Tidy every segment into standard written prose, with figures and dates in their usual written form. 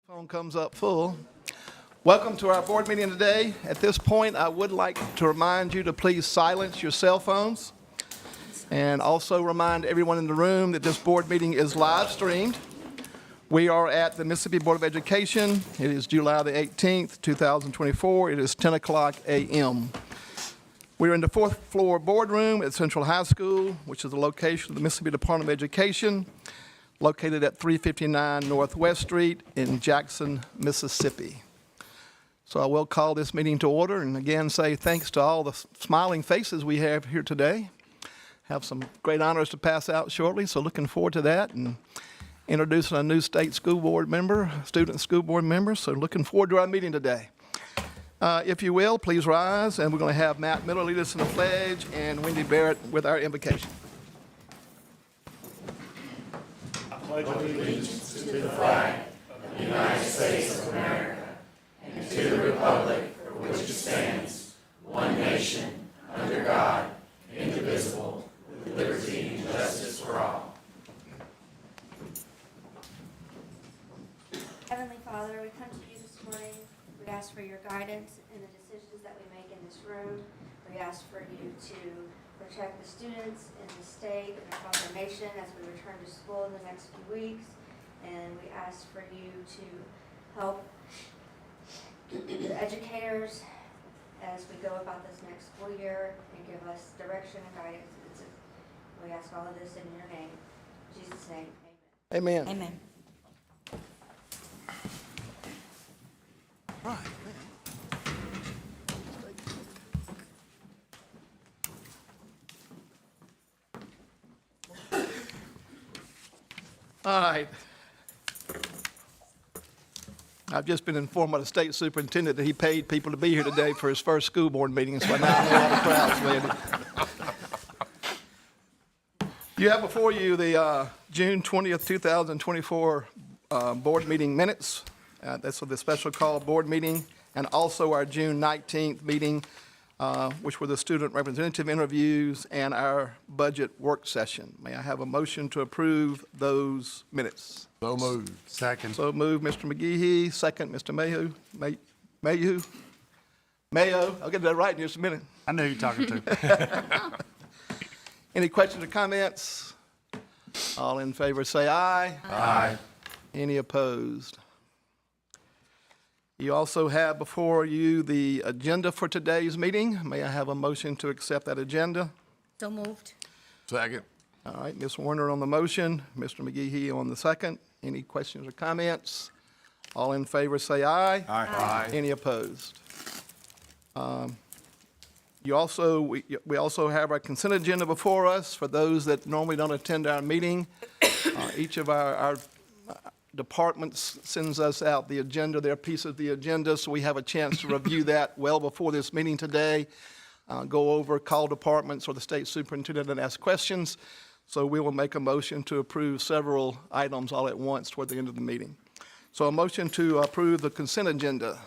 Phone comes up full. Welcome to our board meeting today. At this point, I would like to remind you to please silence your cell phones and also remind everyone in the room that this board meeting is live streamed. We are at the Mississippi Board of Education. It is July the 18th, 2024. It is 10 o'clock a.m. We're in the fourth floor boardroom at Central High School, which is the location of the Mississippi Department of Education, located at 359 Northwest Street in Jackson, Mississippi. So I will call this meeting to order and again say thanks to all the smiling faces we have here today. Have some great honors to pass out shortly, so looking forward to that, and introducing a new state school board member, student school board member, so looking forward to our meeting today. If you will, please rise, and we're going to have Matt Miller lead us in the pledge and Wendy Barrett with our invocation. Pledge allegiance to the flag of the United States of America and to the republic for which it stands, one nation, under God, indivisible, with liberty and justice for all. Heavenly Father, we come to you this morning. We ask for your guidance in the decisions that we make in this room. We ask for you to protect the students in the state and across our nation as we return to school in the next few weeks. And we ask for you to help the educators as we go about this next school year and give us direction and guidance. We ask all of this in your name. In Jesus' name, amen. Amen. Amen. Right. All right. I've just been informed by the state superintendent that he paid people to be here today for his first school board meeting, so now I know all the crowds landed. You have before you the June 20th, 2024 board meeting minutes. That's the special call board meeting, and also our June 19th meeting, which were the student representative interviews and our budget work session. May I have a motion to approve those minutes? So moved. Second. So moved, Mr. McGehee. Second, Mr. Mayo. I'll get that right in just a minute. I know who you're talking to. Any questions or comments? All in favor say aye. Aye. Any opposed? You also have before you the agenda for today's meeting. May I have a motion to accept that agenda? So moved. Second. All right, Ms. Warner on the motion, Mr. McGehee on the second. Any questions or comments? All in favor say aye. Aye. Any opposed? We also have our consent agenda before us. For those that normally don't attend our meeting, each of our departments sends us out the agenda, their piece of the agenda, so we have a chance to review that well before this meeting today, go over, call departments or the state superintendent and ask questions. So we will make a motion to approve several items all at once toward the end of the meeting. So a motion to approve the consent agenda.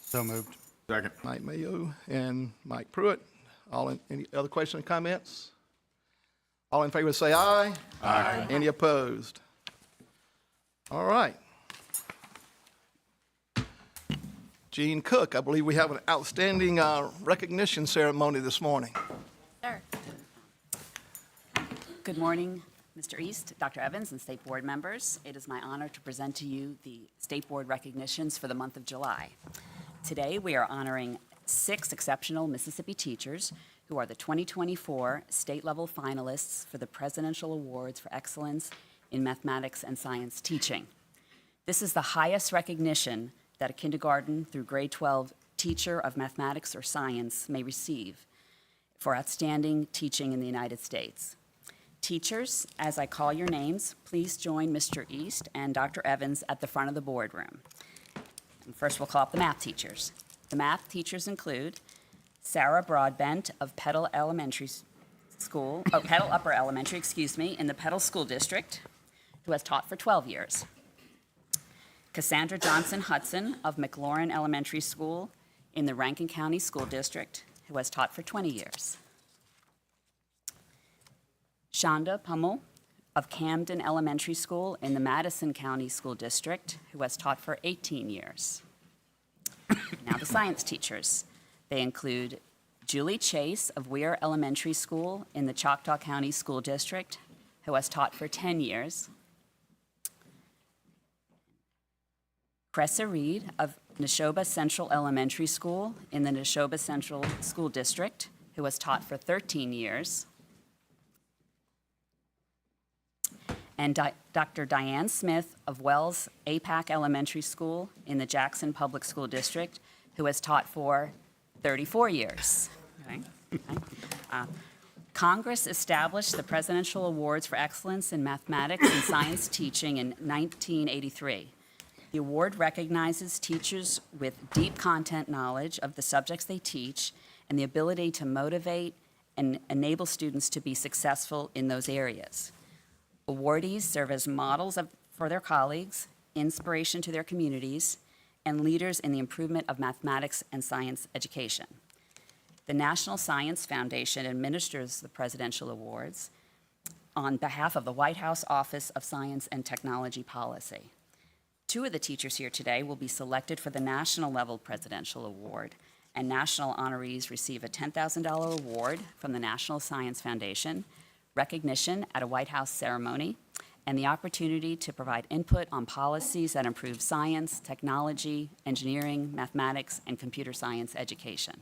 So moved. Second. Mike Mayo and Mike Pruitt. Any other questions or comments? All in favor say aye. Aye. Any opposed? All right. Gene Cook, I believe we have an outstanding recognition ceremony this morning. Sure. Good morning, Mr. East, Dr. Evans, and State Board members. It is my honor to present to you the State Board recognitions for the month of July. Today, we are honoring 6 exceptional Mississippi teachers who are the 2024 state-level finalists for the Presidential Awards for Excellence in Mathematics and Science Teaching. This is the highest recognition that a kindergarten through grade 12 teacher of mathematics or science may receive for outstanding teaching in the United States. Teachers, as I call your names, please join Mr. East and Dr. Evans at the front of the boardroom. And first, we'll call up the math teachers. The math teachers include Sarah Broadbent of Petal Elementary School, Petal Upper Elementary, in the Petal School District, who has taught for 12 years. Cassandra Johnson Hudson of McLaurin Elementary School in the Rankin County School District, who has taught for 20 years. Shonda Pummel of Camden Elementary School in the Madison County School District, who has taught for 18 years. Now the science teachers. They include Julie Chase of Weir Elementary School in the Choctaw County School District, who has taught for 10 years. Cressa Reed of Neshoba Central Elementary School in the Neshoba Central School District, who has taught for 13 years. And Dr. Diane Smith of Wells APAC Elementary School in the Jackson Public School District, who has taught for 34 years. Okay. Congress established the Presidential Awards for Excellence in Mathematics and Science Teaching in 1983. The award recognizes teachers with deep content knowledge of the subjects they teach and the ability to motivate and enable students to be successful in those areas. Awardees serve as models for their colleagues, inspiration to their communities, and leaders in the improvement of mathematics and science education. The National Science Foundation administers the Presidential Awards on behalf of the White House Office of Science and Technology Policy. Two of the teachers here today will be selected for the national level Presidential Award, and national honorees receive a $10,000 award from the National Science Foundation, recognition at a White House ceremony, and the opportunity to provide input on policies that improve science, technology, engineering, mathematics, and computer science education.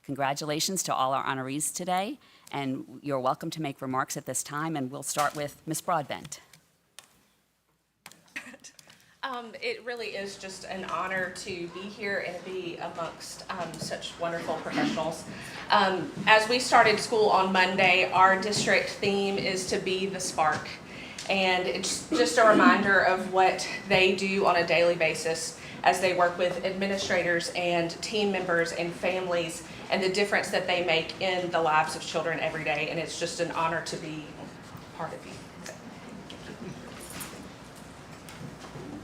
Congratulations to all our honorees today, and you're welcome to make remarks at this time, and we'll start with Ms. Broadbent. It really is just an honor to be here and be amongst such wonderful professionals. As we started school on Monday, our district theme is to be the spark. And it's just a reminder of what they do on a daily basis as they work with administrators and team members and families and the difference that they make in the lives of children every day. And it's just an honor to be part of you.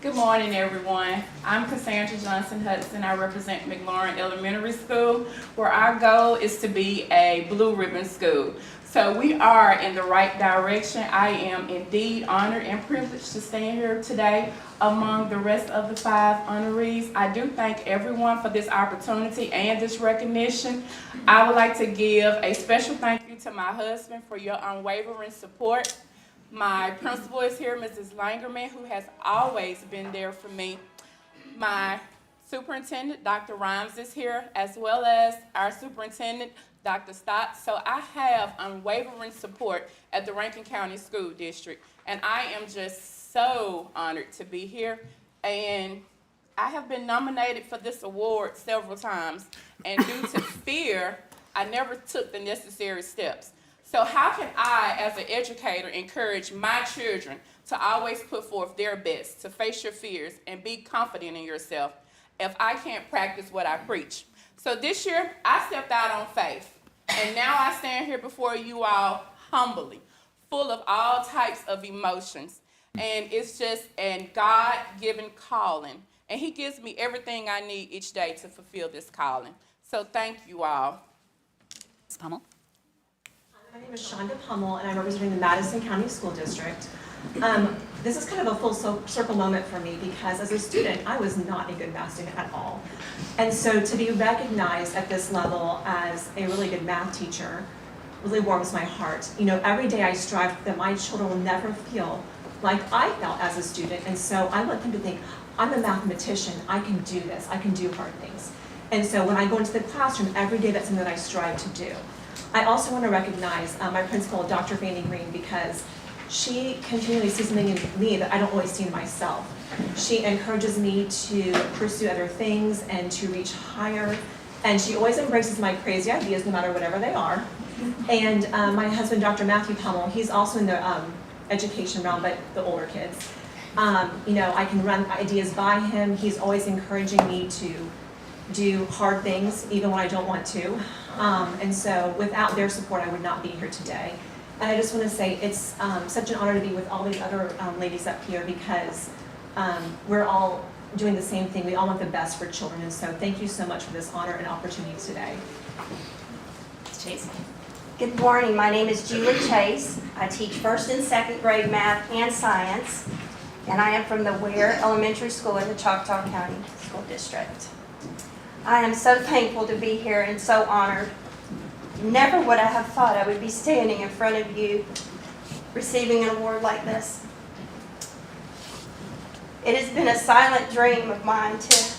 Good morning, everyone. I'm Cassandra Johnson Hudson. I represent McLaurin Elementary School, where our goal is to be a blue ribbon school. So we are in the right direction. I am indeed honored and privileged to stand here today among the rest of the 5 honorees. I do thank everyone for this opportunity and this recognition. I would like to give a special thank you to my husband for your unwavering support. My principal is here, Mrs. Langerman, who has always been there for me. My superintendent, Dr. Rhymes, is here, as well as our superintendent, Dr. Stott. So I have unwavering support at the Rankin County School District, and I am just so honored to be here. And I have been nominated for this award several times, and due to fear, I never took the necessary steps. So how can I, as an educator, encourage my children to always put forth their best, to face your fears, and be confident in yourself if I can't practice what I preach? So this year, I stepped out on faith, and now I stand here before you all humbly, full of all types of emotions. And it's just a God-given calling, and He gives me everything I need each day to fulfill this calling. So thank you all. Ms. Pummel? My name is Shonda Pummel, and I'm representing the Madison County School District. This is kind of a full circle moment for me because as a student, I was not a good math student at all. And so to be recognized at this level as a really good math teacher really warms my heart. You know, every day I strive that my children will never feel like I felt as a student. And so I want them to think, I'm a mathematician, I can do this, I can do hard things. And so when I go into the classroom, every day that's something that I strive to do. I also want to recognize my principal, Dr. Vandy Green, because she continually sees something in me that I don't always see in myself. She encourages me to pursue other things and to reach higher, and she always embraces my crazy ideas no matter whatever they are. And my husband, Dr. Matthew Pummel, he's also in the education realm, but the older kids. You know, I can run ideas by him. He's always encouraging me to do hard things, even when I don't want to. And so without their support, I would not be here today. And I just want to say it's such an honor to be with all these other ladies up here because we're all doing the same thing. We all want the best for children. And so thank you so much for this honor and opportunity today. Ms. Chase? Good morning. My name is Julie Chase. I teach first and second grade math and science, and I am from the Ware Elementary School in the Choctaw County School District. I am so thankful to be here and so honored. Never would I have thought I would be standing in front of you receiving an award like this. It has been a silent dream of mine to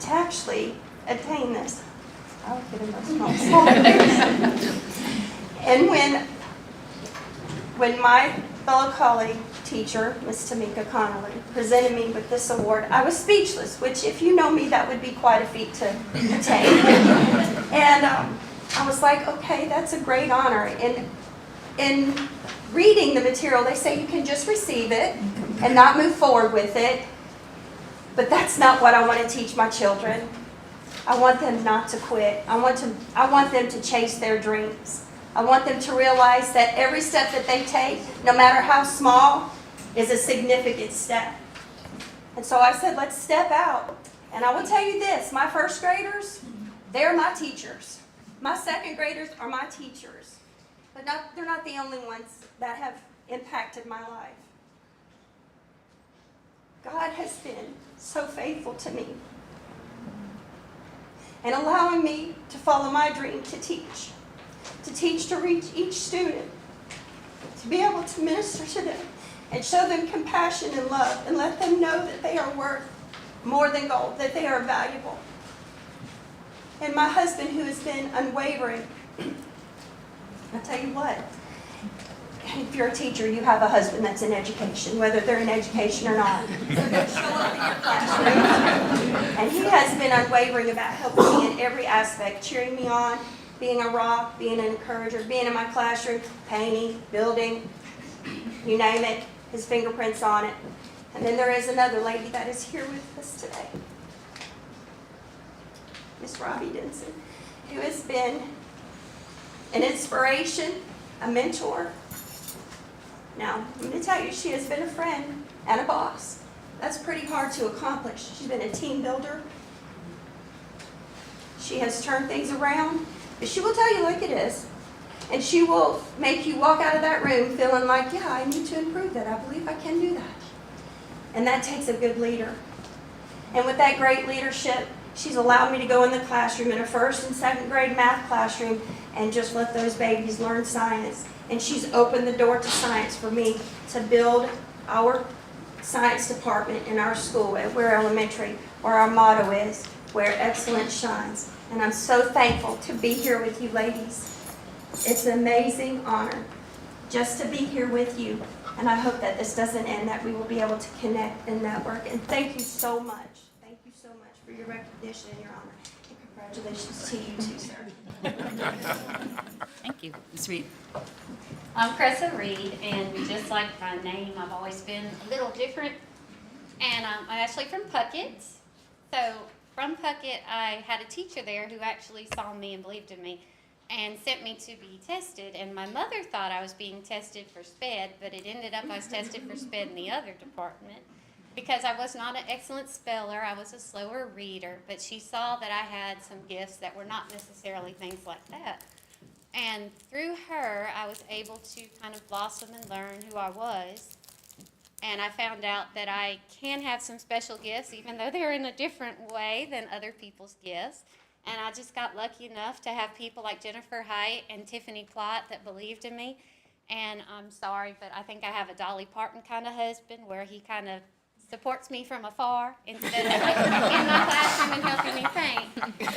actually attain this. I'll get emotional. And when my fellow colleague teacher, Ms. Tamika Connolly, presented me with this award, I was speechless, which if you know me, that would be quite a feat to attain. And I was like, okay, that's a great honor. And in reading the material, they say you can just receive it and not move forward with it. But that's not what I want to teach my children. I want them not to quit. I want them to chase their dreams. I want them to realize that every step that they take, no matter how small, is a significant step. And so I said, let's step out. And I will tell you this, my first graders, they're my teachers. My second graders are my teachers. But they're not the only ones that have impacted my life. God has been so faithful to me and allowing me to follow my dream to teach to reach each student, to be able to minister to them and show them compassion and love and let them know that they are worth more than gold, that they are valuable. And my husband, who has been unwavering, I'll tell you what, if you're a teacher, you have a husband that's in education, whether they're in education or not. So they'll show up in your classroom. And he has been unwavering about helping me in every aspect, cheering me on, being a rock, being an encourager, being in my classroom, painting, building, you name it, his fingerprints on it. And then there is another lady that is here with us today, Miss Robbie Denson, who has been an inspiration, a mentor. Now, I'm going to tell you, she has been a friend and a boss. That's pretty hard to accomplish. She's been a team builder. She has turned things around, but she will tell you like it is. And she will make you walk out of that room feeling like, yeah, I need to improve that. I believe I can do that. And that takes a good leader. And with that great leadership, she's allowed me to go in the classroom, in a first and second grade math classroom, and just let those babies learn science. And she's opened the door to science for me to build our science department in our school at Ware Elementary, where our motto is, where excellence shines. And I'm so thankful to be here with you ladies. It's an amazing honor just to be here with you. And I hope that this doesn't end, that we will be able to connect and network. And thank you so much. Thank you so much for your recognition and your honor. And congratulations to you too, sir. Thank you. Ms. Reed. I'm Cressa Reed, and just like my name, I've always been a little different. And I'm actually from Puckett. So from Puckett, I had a teacher there who actually saw me and believed in me and sent me to be tested. And my mother thought I was being tested for SPED, but it ended up I was tested for SPED in the other department because I was not an excellent speller. I was a slower reader, but she saw that I had some gifts that were not necessarily things like that. And through her, I was able to kind of blossom and learn who I was. And I found out that I can have some special gifts, even though they're in a different way than other people's gifts. And I just got lucky enough to have people like Jennifer Height and Tiffany Plott that believed in me. And I'm sorry, but I think I have a Dolly Parton kind of husband where he kind of supports me from afar instead of like in my classroom and helping me paint.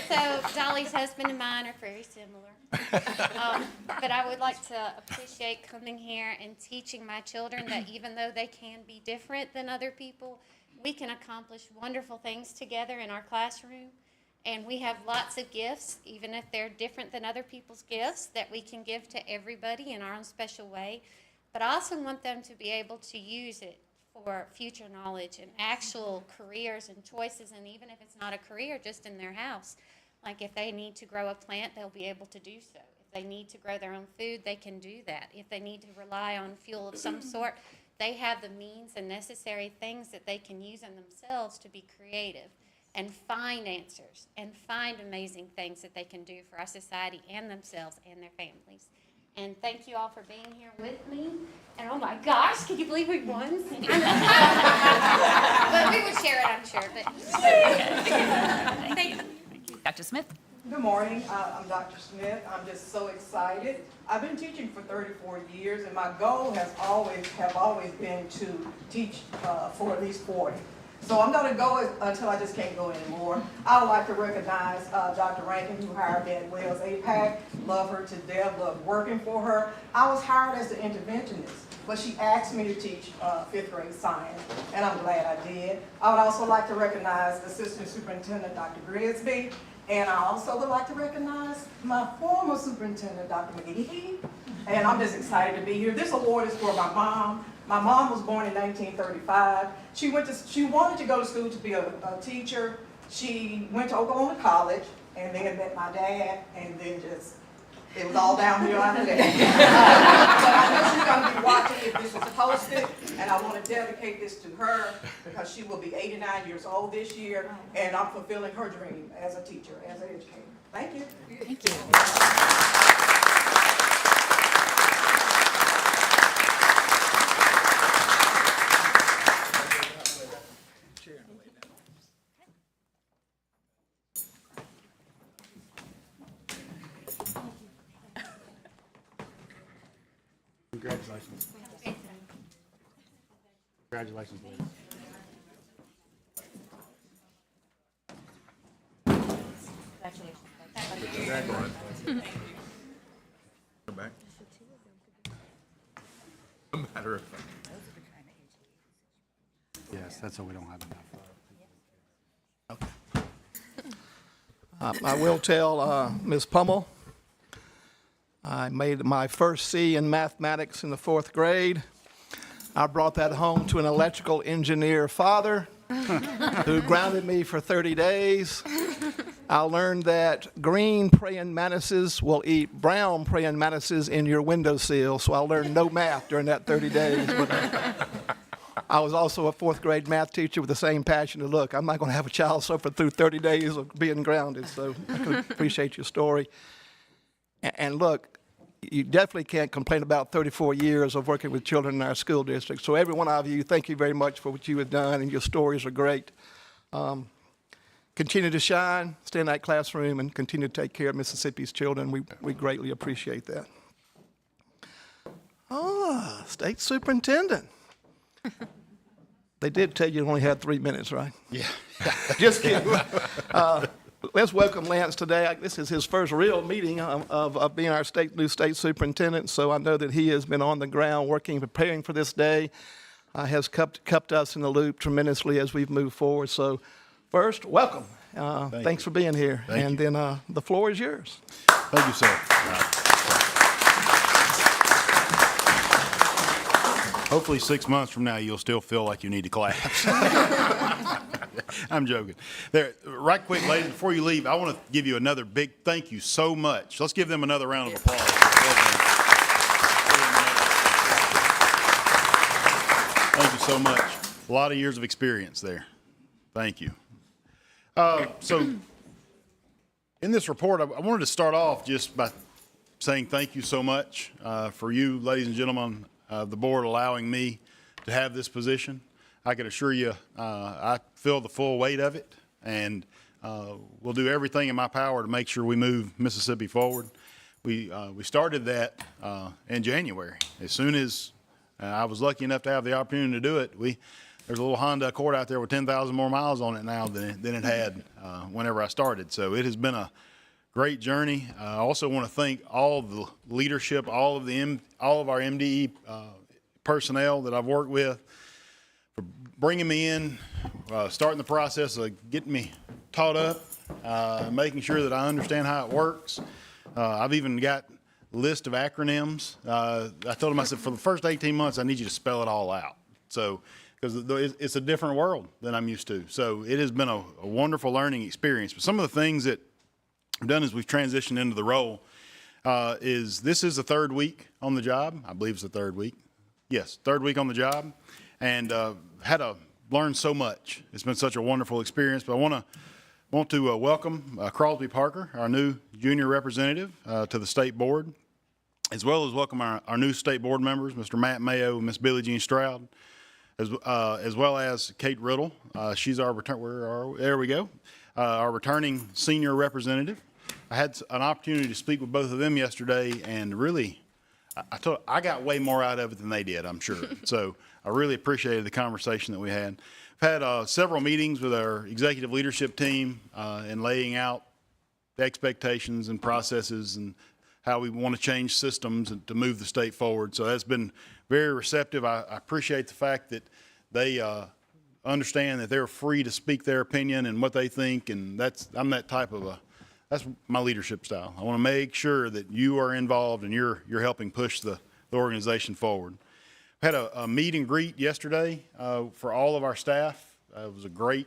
So Dolly's husband and mine are very similar. But I would like to appreciate coming here and teaching my children that even though they can be different than other people, we can accomplish wonderful things together in our classroom. And we have lots of gifts, even if they're different than other people's gifts, that we can give to everybody in our own special way. But I also want them to be able to use it for future knowledge and actual careers and choices, and even if it's not a career, just in their house. Like if they need to grow a plant, they'll be able to do so. If they need to grow their own food, they can do that. If they need to rely on fuel of some sort, they have the means and necessary things that they can use in themselves to be creative and find answers and find amazing things that they can do for our society and themselves and their families. And thank you all for being here with me. And oh my gosh, can you believe we won? But we would share it, I'm sure. But thank you. Dr. Smith? Good morning, I'm Dr. Smith. I'm just so excited. I've been teaching for 34 years, and my goal has always been to teach for at least 40. So I'm going to go until I just can't go anymore. I would like to recognize Dr. Rankin, who hired me at Wales APAC. Love her to death, love working for her. I was hired as the interventionist, but she asked me to teach 5th grade science, and I'm glad I did. I would also like to recognize Assistant Superintendent Dr. Grigsby, and I also would like to recognize my former superintendent, Dr. McGee. And I'm just excited to be here. This award is for my mom. My mom was born in 1935. She wanted to go to school to be a teacher. She went to Oklahoma College and then met my dad, and then it was all downhill after that. But I know she's going to be watching if this is posted, and I want to dedicate this to her because she will be 89 years old this year, and I'm fulfilling her dream as a teacher, as an educator. Thank you. Thank you. Congratulations. Congratulations, ladies. Come back. No matter of fact. Yes, that's what we don't have enough of. I will tell Ms. Pummel, I made my first C in mathematics in the 4th grade. I brought that home to an electrical engineer father who grounded me for 30 days. I learned that green praying mantises will eat brown praying mantises in your windowsill, so I learned no math during that 30 days. But I was also a 4th grade math teacher with the same passion to look. I'm not going to have a child suffer through 30 days of being grounded, so I can appreciate your story. And look, you definitely can't complain about 34 years of working with children in our school district. So every one of you, thank you very much for what you have done, and your stories are great. Continue to shine, stay in that classroom, and continue to take care of Mississippi's children. We greatly appreciate that. State Superintendent. They did tell you only had 3 minutes, right? Yeah. Just kidding. Let's welcome Lance today. This is his first real meeting of being our new state superintendent, so I know that he has been on the ground working, preparing for this day, has kept us in the loop tremendously as we've moved forward. So first, welcome. Thanks for being here. Thank you. Then the floor is yours. Thank you, sir. Hopefully 6 months from now, you'll still feel like you need to clap. I'm joking. There, right quick, ladies, before you leave, I want to give you another big thank you so much. Let's give them another round of applause. Thank you so much. A lot of years of experience there. Thank you. So in this report, I wanted to start off just by saying thank you so much for you, ladies and gentlemen of the board, allowing me to have this position. I can assure you I feel the full weight of it, and we'll do everything in my power to make sure we move Mississippi forward. We started that in January. As soon as I was lucky enough to have the opportunity to do it, there's a little Honda Accord out there with 10,000 more miles on it now than it had whenever I started. So it has been a great journey. I also want to thank all of the leadership, all of our MDE personnel that I've worked with for bringing me in, starting the process of getting me taught up, making sure that I understand how it works. I've even got a list of acronyms. I told them, I said, for the first 18 months, I need you to spell it all out. So, because it's a different world than I'm used to. So it has been a wonderful learning experience. But some of the things that we've done as we've transitioned into the role this is the 3rd week on the job. I believe it's the 3rd week. Yes, 3rd week on the job. And had to learn so much. It's been such a wonderful experience. But I want to welcome Crosby Parker, our new junior representative, to the state board. as well as welcome our new state board members, Mr. Matt Mayo and Ms. Billie Jean Stroud, as well as Kate Riddle. She's our there we go, our returning senior representative. I had an opportunity to speak with both of them yesterday, and really, I got way more out of it than they did, I'm sure. So I really appreciated the conversation that we had. I've had several meetings with our executive leadership team and laying out the expectations and processes and how we want to change systems and to move the state forward. So that's been very receptive. I appreciate the fact that they understand that they're free to speak their opinion and what they think, and I'm that type of that's my leadership style. I want to make sure that you are involved and you're helping push the organization forward. I had a meet and greet yesterday for all of our staff. It was a great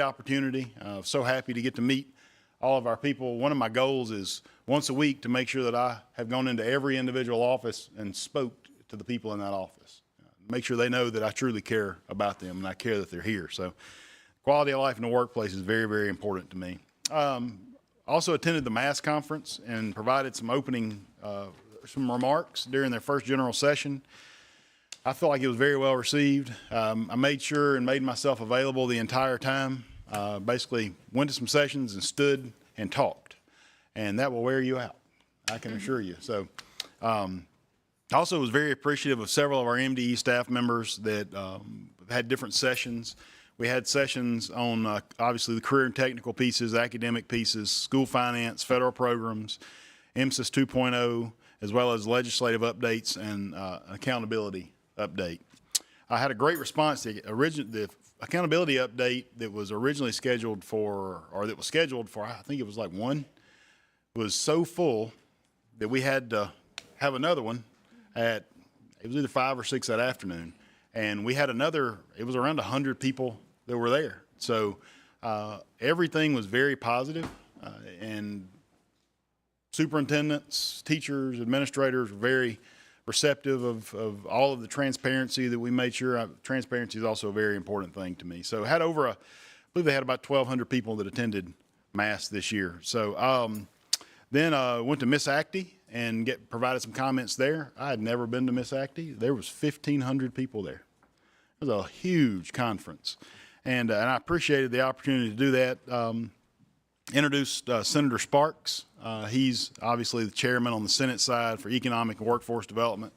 opportunity. So happy to get to meet all of our people. One of my goals is once a week to make sure that I have gone into every individual office and spoke to the people in that office. Make sure they know that I truly care about them and I care that they're here. So quality of life in the workplace is very, very important to me. Also attended the MAS conference and provided some opening some remarks during their first general session. I feel like it was very well received. I made sure and made myself available the entire time. Basically went to some sessions and stood and talked, and that will wear you out, I can assure you. So also was very appreciative of several of our MDE staff members that had different sessions. We had sessions on obviously the career and technical pieces, academic pieces, school finance, federal programs, MSIS 2.0, as well as legislative updates and accountability update. I had a great response. The accountability update that was originally scheduled for, or that was scheduled for, I think it was like 1, was so full that we had to have another one it was either 5 or 6 that afternoon. And we had another, it was around 100 people that were there. So everything was very positive, and superintendents, teachers, administrators were very receptive of all of the transparency that we made sure. Transparency is also a very important thing to me. So had I believe they had about 1,200 people that attended MAS this year. So then went to Miss Actie and provided some comments there. I had never been to Miss Actie. There was 1,500 people there. It was a huge conference, and I appreciated the opportunity to do that. Introduced Senator Sparks. He's obviously the chairman on the Senate side for Economic and Workforce Development,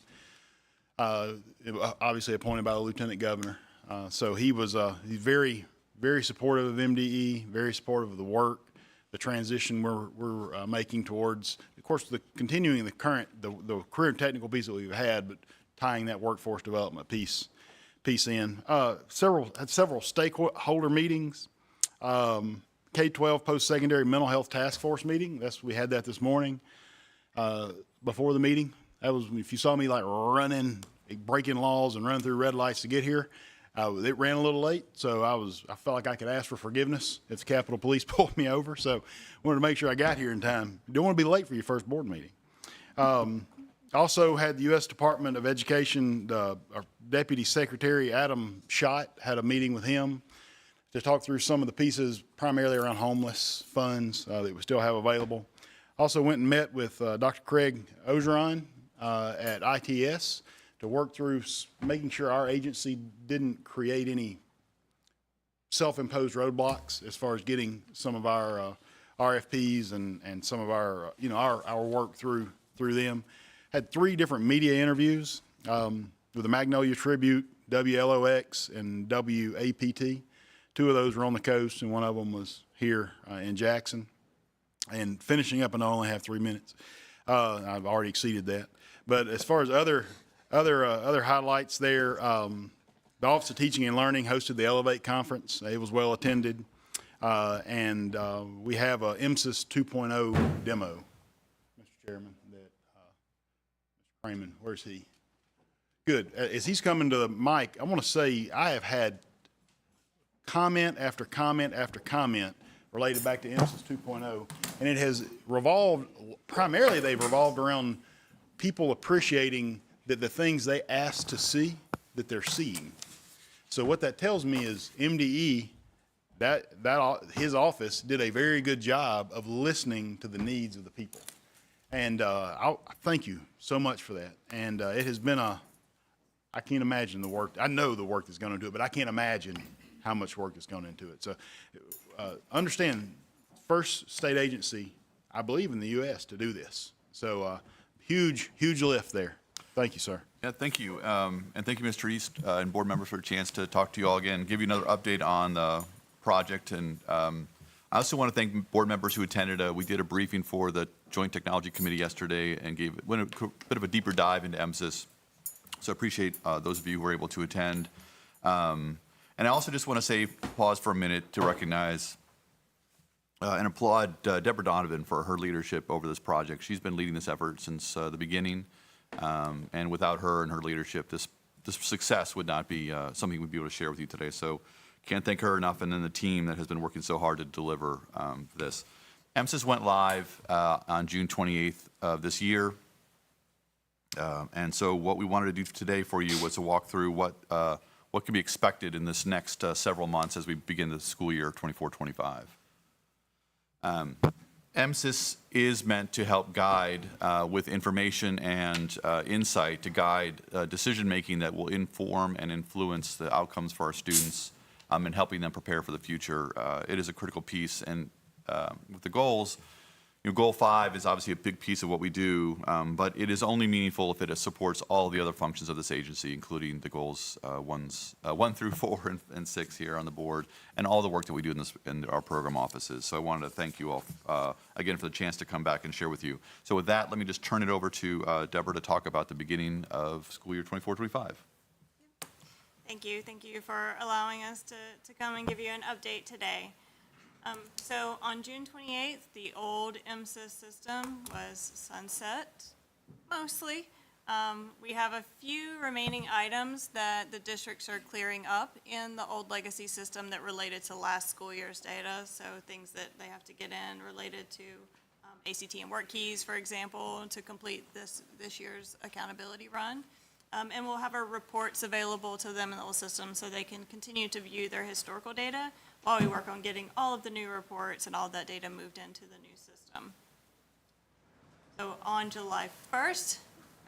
obviously appointed by the Lieutenant Governor. So he's very, very supportive of MDE, very supportive of the work, the transition we're making towards, of course, continuing the career and technical piece that we've had, but tying that workforce development piece in. Had several stakeholder meetings. K-12 post-secondary mental health task force meeting. We had that this morning before the meeting. That was, if you saw me like breaking laws and running through red lights to get here, it ran a little late, so I felt like I could ask for forgiveness if the Capitol Police pulled me over. So wanted to make sure I got here in time. You don't want to be late for your first board meeting. Also had the U.S. Department of Education, our Deputy Secretary Adam Schott had a meeting with him to talk through some of the pieces primarily around homeless funds that we still have available. Also went and met with Dr. Craig Ogeron at ITS to work through making sure our agency didn't create any self-imposed roadblocks as far as getting some of our RFPs and some of our work through them. Had 3 different media interviews with the Magnolia Tribute, WLOX, and WAPT. 2 of those were on the coast, and one of them was here in Jackson. And finishing up, and I only have 3 minutes. I've already exceeded that. But as far as other highlights there, the Office of Teaching and Learning hosted the Elevate Conference. It was well attended. And we have a MSIS 2.0 demo, Mr. Chairman, that Mr. Freeman, where's he? Good. As he's coming to the mic, I want to say I have had comment after comment after comment related back to MSIS 2.0, and it has primarily they've revolved around people appreciating that the things they asked to see, that they're seeing. So what that tells me is MDE, his office did a very good job of listening to the needs of the people. And I thank you so much for that. And it has been I can't imagine the work. I know the work that's going into it, but I can't imagine how much work that's gone into it. So understand, first state agency, I believe, in the U.S. to do this. So huge lift there. Thank you, sir. Yeah, thank you. And thank you, Mr. East, and board members for a chance to talk to you all again, give you another update on the project. And I also want to thank board members who attended. We did a briefing for the Joint Technology Committee yesterday and went a bit of a deeper dive into MSIS. So I appreciate those of you who were able to attend. And I also just want to pause for a minute to recognize and applaud Deborah Donovan for her leadership over this project. She's been leading this effort since the beginning. And without her and her leadership, this success would not be something we'd be able to share with you today. So can't thank her enough, and then the team that has been working so hard to deliver this. MSIS went live on June 28th of this year. And so what we wanted to do today for you was to walk through what can be expected in this next several months as we begin the school year 24-25. MSIS is meant to help guide with information and insight to guide decision-making that will inform and influence the outcomes for our students and helping them prepare for the future. It is a critical piece, and with the goals, Goal 5 is obviously a big piece of what we do, but it is only meaningful if it supports all the other functions of this agency, including the goals 1 through 4 and 6 here on the board, and all the work that we do in our program offices. So I wanted to thank you all again for the chance to come back and share with you. So with that, let me just turn it over to Deborah to talk about the beginning of school year 24-25. Thank you. Thank you for allowing us to come and give you an update today. So on June 28th, the old MSIS system was sunset, mostly. We have a few remaining items that the districts are clearing up in the old legacy system that related to last school year's data. So things that they have to get in related to ACT and work keys, for example, to complete this year's accountability run. And we'll have our reports available to them in the old system so they can continue to view their historical data while we work on getting all of the new reports and all of that data moved into the new system. So on July 1st,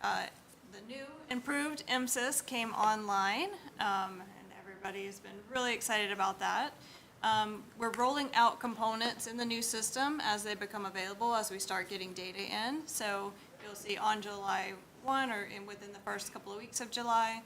the new improved MSIS came online, and everybody has been really excited about that. We're rolling out components in the new system as they become available as we start getting data in. So you'll see on July 1 or within the first couple of weeks of July,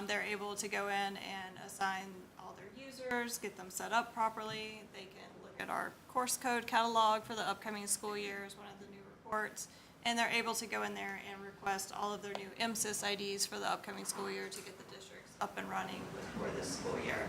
they're able to go in and assign all their users, get them set up properly. They can look at our course code catalog for the upcoming school year as one of the new reports. And they're able to go in there and request all of their new MSIS IDs for the upcoming school year to get the districts up and running for this school year.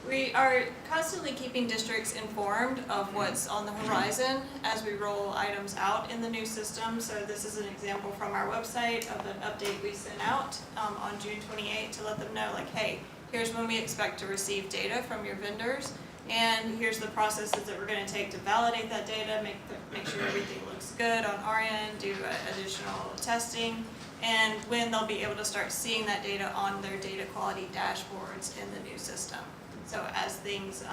We are constantly keeping districts informed of what's on the horizon as we roll items out in the new system. So this is an example from our website of an update we sent out on June 28th to let them know, like, hey, here's when we expect to receive data from your vendors, and here's the processes that we're going to take to validate that data, make sure everything looks good on our end, do additional testing, and when they'll be able to start seeing that data on their data quality dashboards in the new system. So as things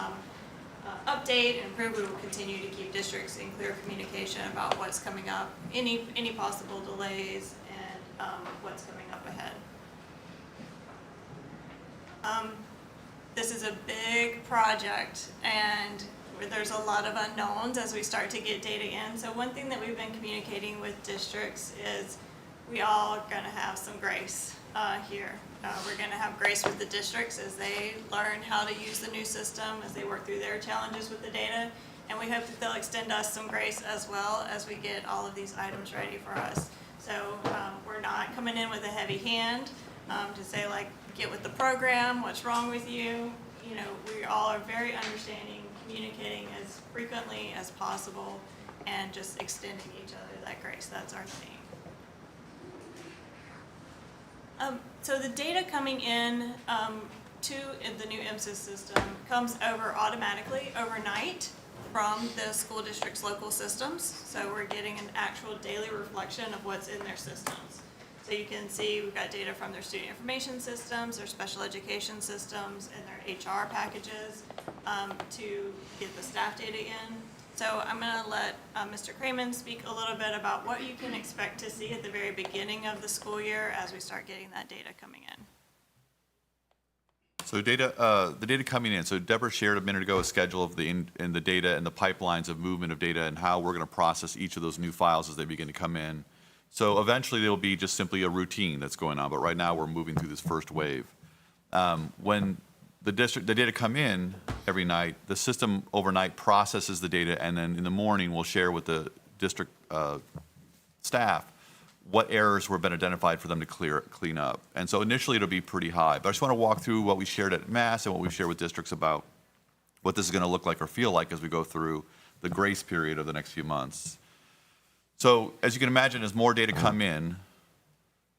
update and improve, we will continue to keep districts in clear communication about what's coming up, any possible delays, and what's coming up ahead. This is a big project, and there's a lot of unknowns as we start to get data in. So one thing that we've been communicating with districts is we all are going to have some grace here. We're going to have grace with the districts as they learn how to use the new system, as they work through their challenges with the data. And we hope that they'll extend us some grace as well as we get all of these items ready for us. So we're not coming in with a heavy hand to say, like, get with the program, what's wrong with you. You know, we all are very understanding, communicating as frequently as possible, and just extending each other that grace. That's our theme. So the data coming in to the new MSIS system comes over automatically overnight from the school district's local systems. So we're getting an actual daily reflection of what's in their systems. So you can see we've got data from their student information systems, their special education systems, and their HR packages to get the staff data in. So I'm going to let Mr. Cramen speak a little bit about what you can expect to see at the very beginning of the school year as we start getting that data coming in. So the data coming in, so Deborah shared a minute ago a schedule of the data and the pipelines of movement of data and how we're going to process each of those new files as they begin to come in. So eventually there will be just simply a routine that's going on, but right now we're moving through this first wave. When the data come in every night, the system overnight processes the data, and then in the morning we'll share with the district staff what errors were been identified for them to clean up. And so initially it'll be pretty high, but I just want to walk through what we shared at Mass and what we shared with districts about what this is going to look like or feel like as we go through the grace period of the next few months. So as you can imagine, as more data come in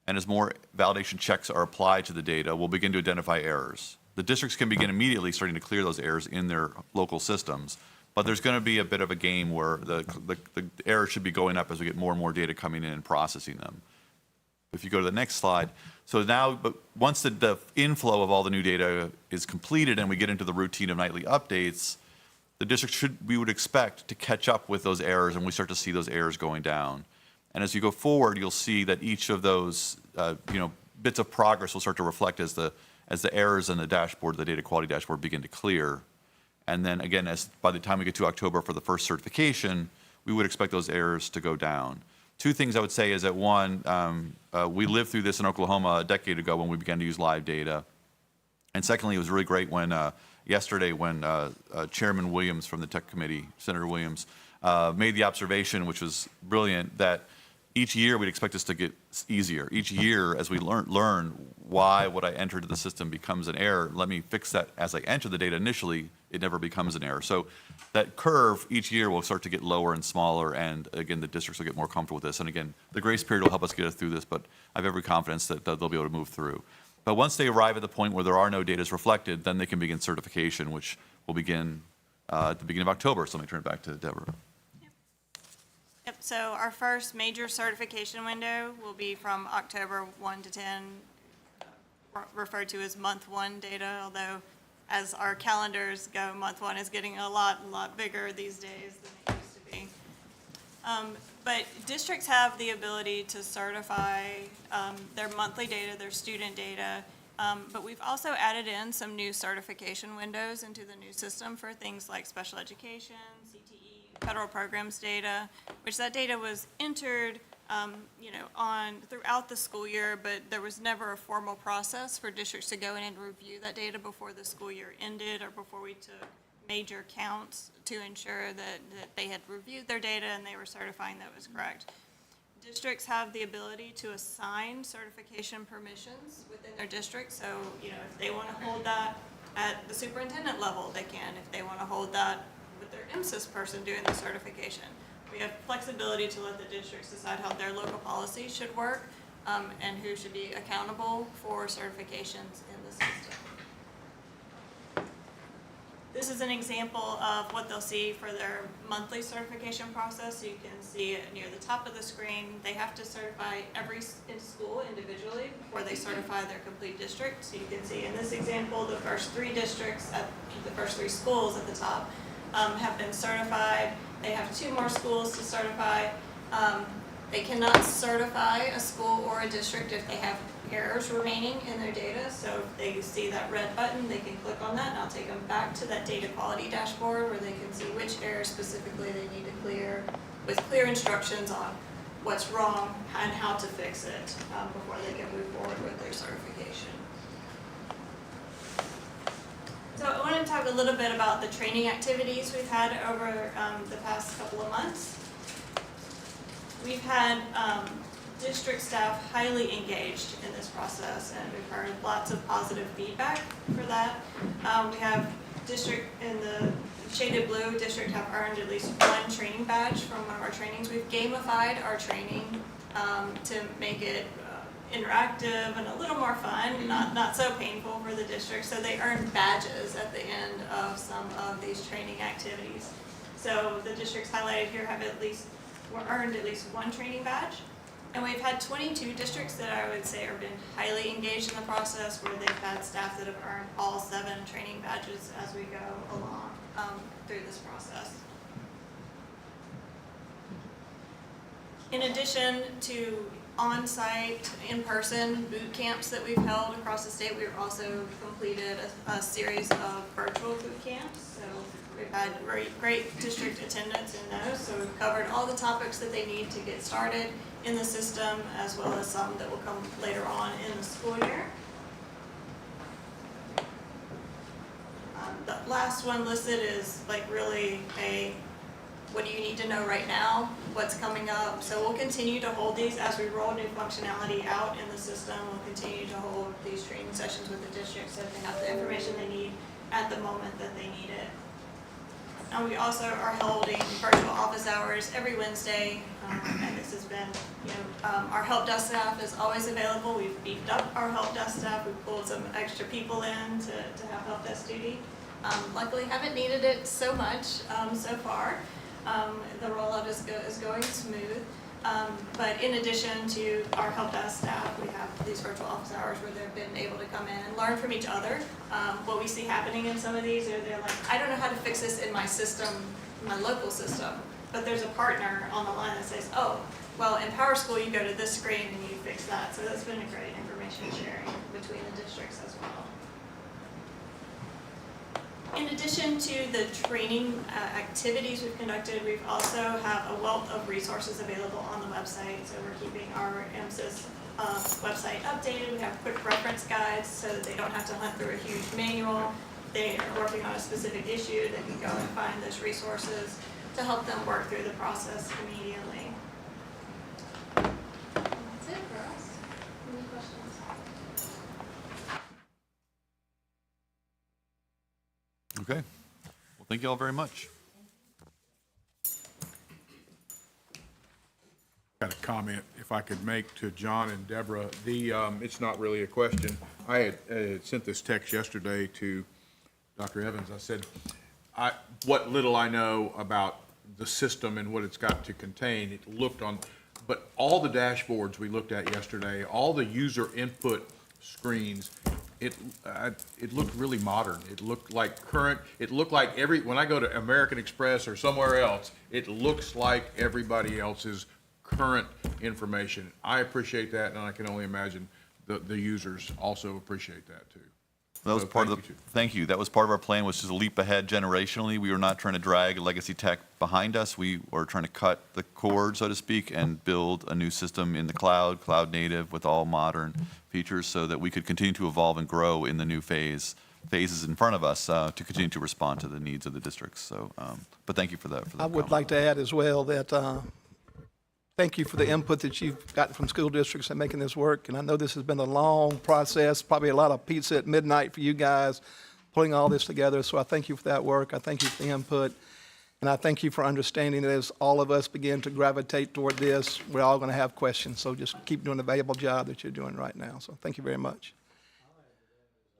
and as more validation checks are applied to the data, we'll begin to identify errors. The districts can begin immediately starting to clear those errors in their local systems, but there's going to be a bit of a game where the errors should be going up as we get more and more data coming in and processing them. If you go to the next slide, so now, but once the inflow of all the new data is completed and we get into the routine of nightly updates, the district we would expect to catch up with those errors, and we start to see those errors going down. And as you go forward, you'll see that each of those bits of progress will start to reflect as the errors in the dashboard, the data quality dashboard, begin to clear. And then again, by the time we get to October for the first certification, we would expect those errors to go down. Two things I would say is that one, we lived through this in Oklahoma a decade ago when we began to use live data. And secondly, it was really great when yesterday when Chairman Williams from the Tech Committee, Senator Williams, made the observation, which was brilliant, that each year we'd expect this to get easier. Each year as we learn why what I entered to the system becomes an error, let me fix that as I enter the data initially, it never becomes an error. So that curve each year will start to get lower and smaller, and again, the districts will get more comfortable with this. And again, the grace period will help us get us through this, but I have every confidence that they'll be able to move through. But once they arrive at the point where there are no data reflected, then they can begin certification, which will begin at the beginning of October. So let me turn it back to Deborah. Yep, so our first major certification window will be from October 1 to 10, referred to as month one data, although as our calendars go, month one is getting a lot bigger these days than it used to be. But districts have the ability to certify their monthly data, their student data, but we've also added in some new certification windows into the new system for things like special education, CTE, federal programs data, which that data was entered throughout the school year, but there was never a formal process for districts to go in and review that data before the school year ended or before we took major counts to ensure that they had reviewed their data and they were certifying that was correct. Districts have the ability to assign certification permissions within their district. So, if they want to hold that at the superintendent level, they can. If they want to hold that with their MSIS person doing the certification. We have flexibility to let the districts decide how their local policy should work and who should be accountable for certifications in the system. This is an example of what they'll see for their monthly certification process. So you can see it near the top of the screen. They have to certify every school individually before they certify their complete district. So you can see in this example, the first three districts, the first three schools at the top have been certified. They have 2 more schools to certify. They cannot certify a school or a district if they have errors remaining in their data. So if they see that red button, they can click on that and I'll take them back to that data quality dashboard where they can see which errors specifically they need to clear with clear instructions on what's wrong and how to fix it before they can move forward with their certification. So I want to talk a little bit about the training activities we've had over the past couple of months. We've had district staff highly engaged in this process, and we've heard lots of positive feedback for that. We have district in the shaded blue district have earned at least 1 training badge from one of our trainings. We've gamified our training to make it interactive and a little more fun, not so painful for the district. So they earn badges at the end of some of these training activities. So the districts highlighted here have earned at least 1 training badge. And we've had 22 districts that I would say have been highly engaged in the process, where they've had staff that have earned all 7 training badges as we go along through this process. In addition to on-site, in-person boot camps that we've held across the state, we've also completed a series of virtual boot camps. So we've had great district attendance in those. So we've covered all the topics that they need to get started in the system, as well as some that will come later on in the school year. The last one listed is like really what do you need to know right now, what's coming up. So we'll continue to hold these as we roll new functionality out in the system. We'll continue to hold these training sessions with the district so that they have the information they need at the moment that they need it. And we also are holding virtual office hours every Wednesday, and this has been, our help desk staff is always available. We've beefed up our help desk staff. We've pulled some extra people in to have help desk duty. Luckily, haven't needed it so much so far. The rollout is going smooth. But in addition to our help desk staff, we have these virtual office hours where they've been able to come in and learn from each other. What we see happening in some of these are they're like, I don't know how to fix this in my system, my local system, but there's a partner on the line that says, oh, well, in Power School, you go to this screen and you fix that. So that's been a great information sharing between the districts as well. In addition to the training activities we've conducted, we've also have a wealth of resources available on the website. So we're keeping our MSIS website updated. We have quick reference guides so that they don't have to hunt through a huge manual. They are working on a specific issue. They can go and find those resources to help them work through the process immediately. That's it for us. Any questions? Okay. Well, thank you all very much. Got a comment, if I could make to John and Deborah. It's not really a question. I had sent this text yesterday to Dr. Evans. I said, what little I know about the system and what it's got to contain, it looked on, but all the dashboards we looked at yesterday, all the user input screens, it looked really modern. It looked like current. It looked like when I go to American Express or somewhere else, it looks like everybody else's current information. I appreciate that, and I can only imagine the users also appreciate that too. That was part of the, thank you. That was part of our plan, which is to leap ahead generationally. We were not trying to drag legacy tech behind us. We were trying to cut the cord, so to speak, and build a new system in the cloud native with all modern features so that we could continue to evolve and grow in the new phases in front of us to continue to respond to the needs of the districts. So, but thank you for that. I would like to add as well that thank you for the input that you've gotten from school districts in making this work. And I know this has been a long process, probably a lot of pizza at midnight for you guys, putting all this together. So I thank you for that work. I thank you for the input. And I thank you for understanding that as all of us begin to gravitate toward this, we're all going to have questions. So just keep doing the valuable job that you're doing right now. So thank you very much.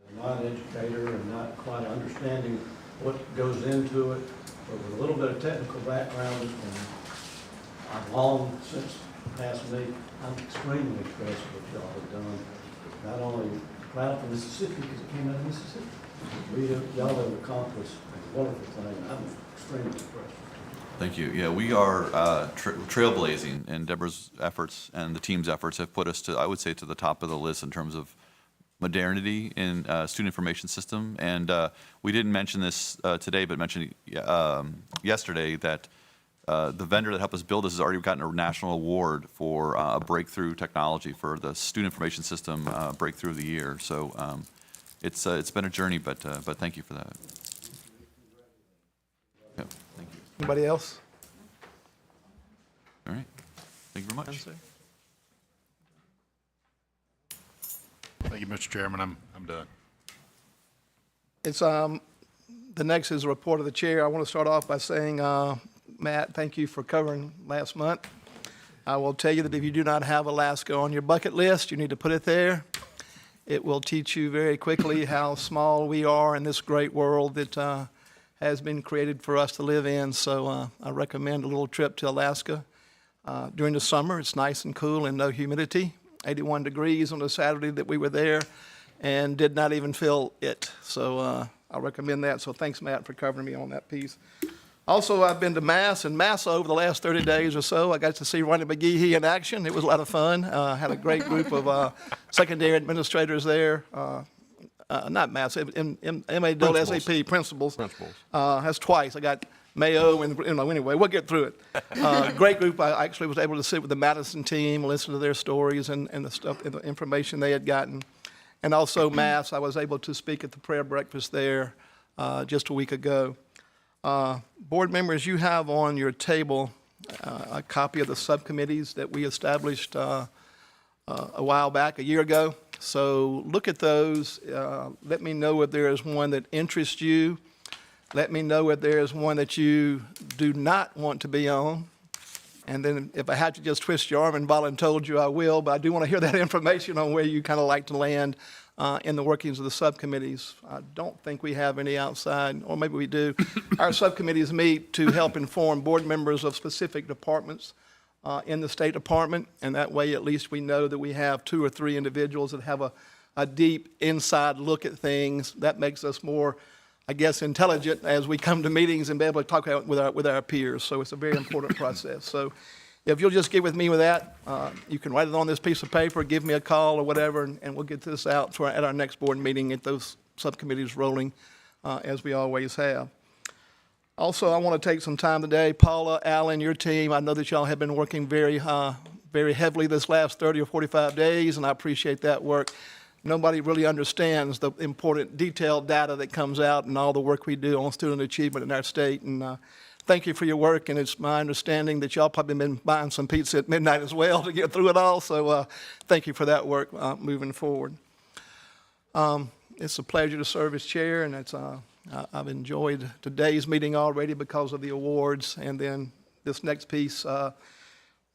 I'm not an educator and not quite understanding what goes into it, but with a little bit of technical background and I've long since passed me, I'm extremely impressed with what y'all have done. Not only proud for Mississippi because it came out of Mississippi. Y'all have accomplished a wonderful thing. I'm extremely impressed. Thank you. Yeah, we are trailblazing, and Deborah's efforts and the team's efforts have put us to, I would say, to the top of the list in terms of modernity in student information system. And we didn't mention this today, but mentioned yesterday that the vendor that helped us build this has already gotten a national award for a breakthrough technology for the student information system breakthrough of the year. So it's been a journey, but thank you for that. Yeah, thank you. Anybody else? All right. Thank you very much. Thank you, Mr. Chairman. I'm done. It's the next is a report of the chair. I want to start off by saying, Matt, thank you for covering last month. I will tell you that if you do not have Alaska on your bucket list, you need to put it there. It will teach you very quickly how small we are in this great world that has been created for us to live in. So I recommend a little trip to Alaska. During the summer, it's nice and cool and no humidity. 81 degrees on the Saturday that we were there and did not even feel it. So I recommend that. So thanks, Matt, for covering me on that piece. Also, I've been to Mass and Massa over the last 30 days or so. I got to see Ronnie McGehee in action. It was a lot of fun. Had a great group of secondary administrators there. Not Mass, MASSAP principals. That's twice. I got Mayo and anyway, we'll get through it. Great group. I actually was able to sit with the Madison team, listen to their stories and the stuff, and the information they had gotten. And also Mass, I was able to speak at the prayer breakfast there just a week ago. Board members, you have on your table a copy of the subcommittees that we established a while back, a year ago. So look at those. Let me know if there is one that interests you. Let me know if there is one that you do not want to be on. And then if I had to just twist your arm and voluntold you, I will. But I do want to hear that information on where you kind of like to land in the workings of the subcommittees. I don't think we have any outside, or maybe we do. Our subcommittees meet to help inform board members of specific departments in the State Department, and that way at least we know that we have 2 or 3 individuals that have a deep inside look at things. That makes us more, I guess, intelligent as we come to meetings and be able to talk with our peers. So it's a very important process. So if you'll just get with me with that, you can write it on this piece of paper, give me a call or whatever, and we'll get this out at our next board meeting, get those subcommittees rolling as we always have. Also, I want to take some time today, Paula, Alan, your team, I know that y'all have been working very heavily this last 30 or 45 days, and I appreciate that work. Nobody really understands the important detailed data that comes out and all the work we do on student achievement in our state. And thank you for your work, and it's my understanding that y'all probably been buying some pizza at midnight as well to get through it all, so thank you for that work moving forward. It's a pleasure to serve as chair, and I've enjoyed today's meeting already because of the awards, and then this next piece. One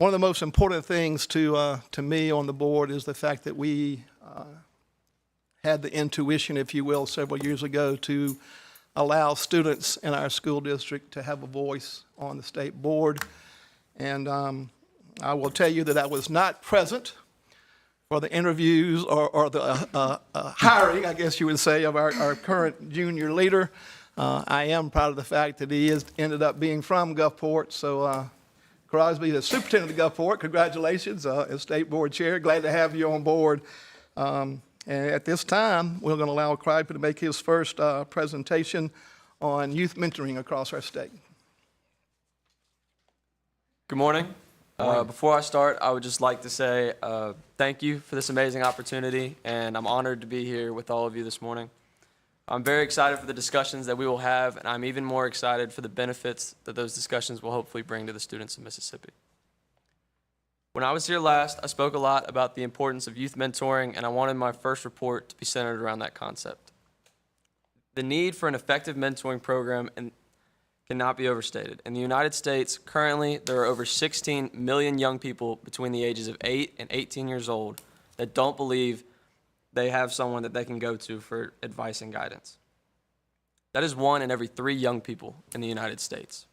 of the most important things to me on the board is the fact that we had the intuition, if you will, several years ago to allow students in our school district to have a voice on the state board. And I will tell you that I was not present for the interviews or the hiring, I guess you would say, of our current junior leader. I am proud of the fact that he ended up being from Gulfport. So Crosby, the superintendent of Gulfport, congratulations as state board chair. Glad to have you on board. And at this time, we're going to allow Crosby to make his first presentation on youth mentoring across our state. Good morning. Before I start, I would just like to say thank you for this amazing opportunity, and I'm honored to be here with all of you this morning. I'm very excited for the discussions that we will have, and I'm even more excited for the benefits that those discussions will hopefully bring to the students of Mississippi. When I was here last, I spoke a lot about the importance of youth mentoring, and I wanted my first report to be centered around that concept. The need for an effective mentoring program cannot be overstated. In the United States, currently, there are over 16 million young people between the ages of 8 and 18 years old that don't believe they have someone that they can go to for advice and guidance. That is 1 in every 3 young people in the United States.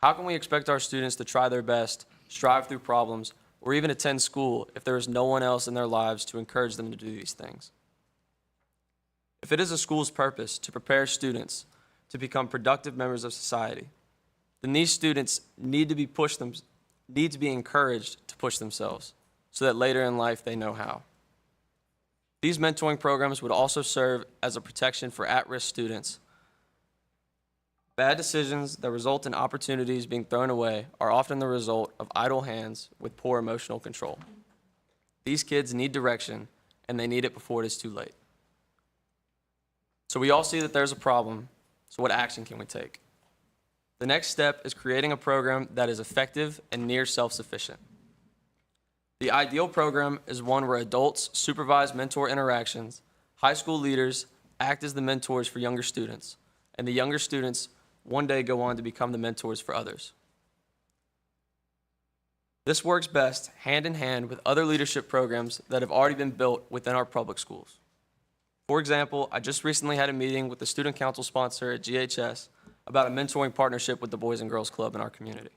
How can we expect our students to try their best, strive through problems, or even attend school if there is no one else in their lives to encourage them to do these things? If it is a school's purpose to prepare students to become productive members of society, then these students need to be encouraged to push themselves so that later in life they know how. These mentoring programs would also serve as a protection for at-risk students. Bad decisions that result in opportunities being thrown away are often the result of idle hands with poor emotional control. These kids need direction, and they need it before it is too late. So we all see that there's a problem, so what action can we take? The next step is creating a program that is effective and near self-sufficient. The ideal program is one where adults supervise mentor interactions, high school leaders act as the mentors for younger students, and the younger students one day go on to become the mentors for others. This works best hand in hand with other leadership programs that have already been built within our public schools. For example, I just recently had a meeting with the student council sponsor at GHS about a mentoring partnership with the Boys and Girls Club in our community.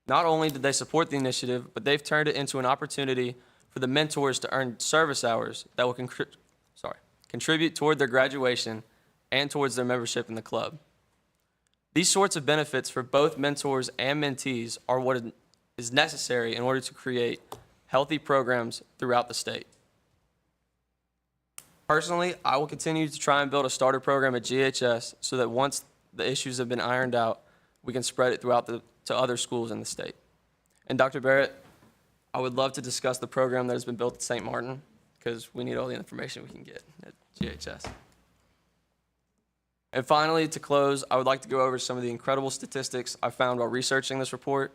Not only did they support the initiative, but they've turned it into an opportunity for the mentors to earn service hours that will contribute toward their graduation and towards their membership in the club. These sorts of benefits for both mentors and mentees are what is necessary in order to create healthy programs throughout the state. Personally, I will continue to try and build a starter program at GHS so that once the issues have been ironed out, we can spread it throughout to other schools in the state. And Dr. Barrett, I would love to discuss the program that has been built at St. Martin, because we need all the information we can get at GHS. And finally, to close, I would like to go over some of the incredible statistics I found while researching this report.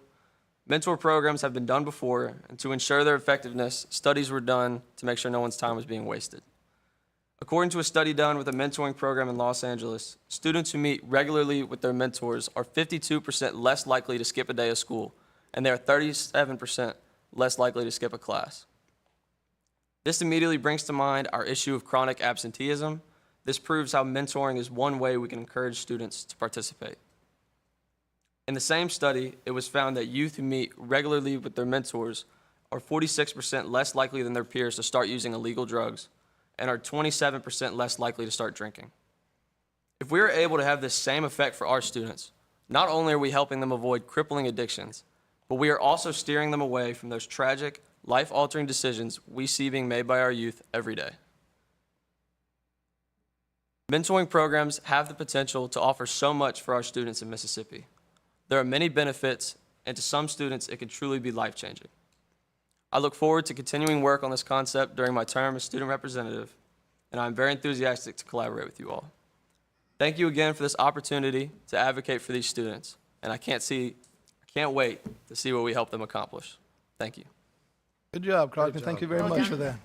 Mentor programs have been done before, and to ensure their effectiveness, studies were done to make sure no one's time was being wasted. According to a study done with a mentoring program in Los Angeles, students who meet regularly with their mentors are 52% less likely to skip a day of school, and they are 37% less likely to skip a class. This immediately brings to mind our issue of chronic absenteeism. This proves how mentoring is one way we can encourage students to participate. In the same study, it was found that youth who meet regularly with their mentors are 46% less likely than their peers to start using illegal drugs, and are 27% less likely to start drinking. If we are able to have this same effect for our students, not only are we helping them avoid crippling addictions, but we are also steering them away from those tragic, life-altering decisions we see being made by our youth every day. Mentoring programs have the potential to offer so much for our students in Mississippi. There are many benefits, and to some students, it can truly be life-changing. I look forward to continuing work on this concept during my term as student representative, and I'm very enthusiastic to collaborate with you all. Thank you again for this opportunity to advocate for these students, and I can't wait to see what we help them accomplish. Thank you. Good job, Crosby. Thank you very much for that.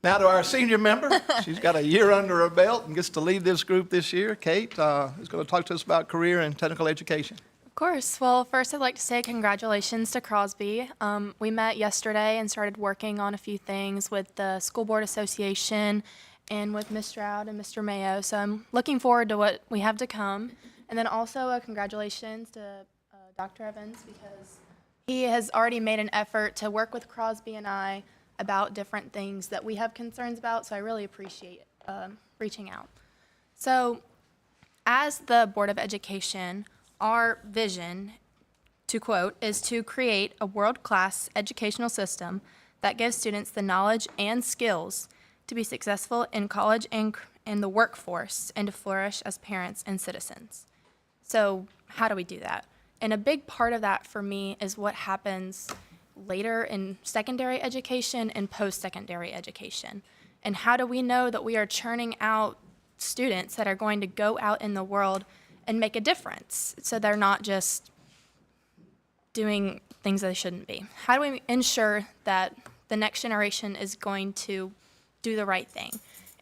Now to our senior member. She's got a year under her belt and gets to lead this group this year. Kate is going to talk to us about career and technical education. Of course. Well, first I'd like to say congratulations to Crosby. We met yesterday and started working on a few things with the School Board Association and with Ms. Stroud and Mr. Mayo. So I'm looking forward to what we have to come. And then also congratulations to Dr. Evans, because he has already made an effort to work with Crosby and I about different things that we have concerns about. So I really appreciate reaching out. So as the Board of Education, our vision, to quote, is to create a world-class educational system that gives students the knowledge and skills to be successful in college and in the workforce and to flourish as parents and citizens. So how do we do that? And a big part of that for me is what happens later in secondary education and post-secondary education. And how do we know that we are churning out students that are going to go out in the world and make a difference, so they're not just doing things they shouldn't be? How do we ensure that the next generation is going to do the right thing?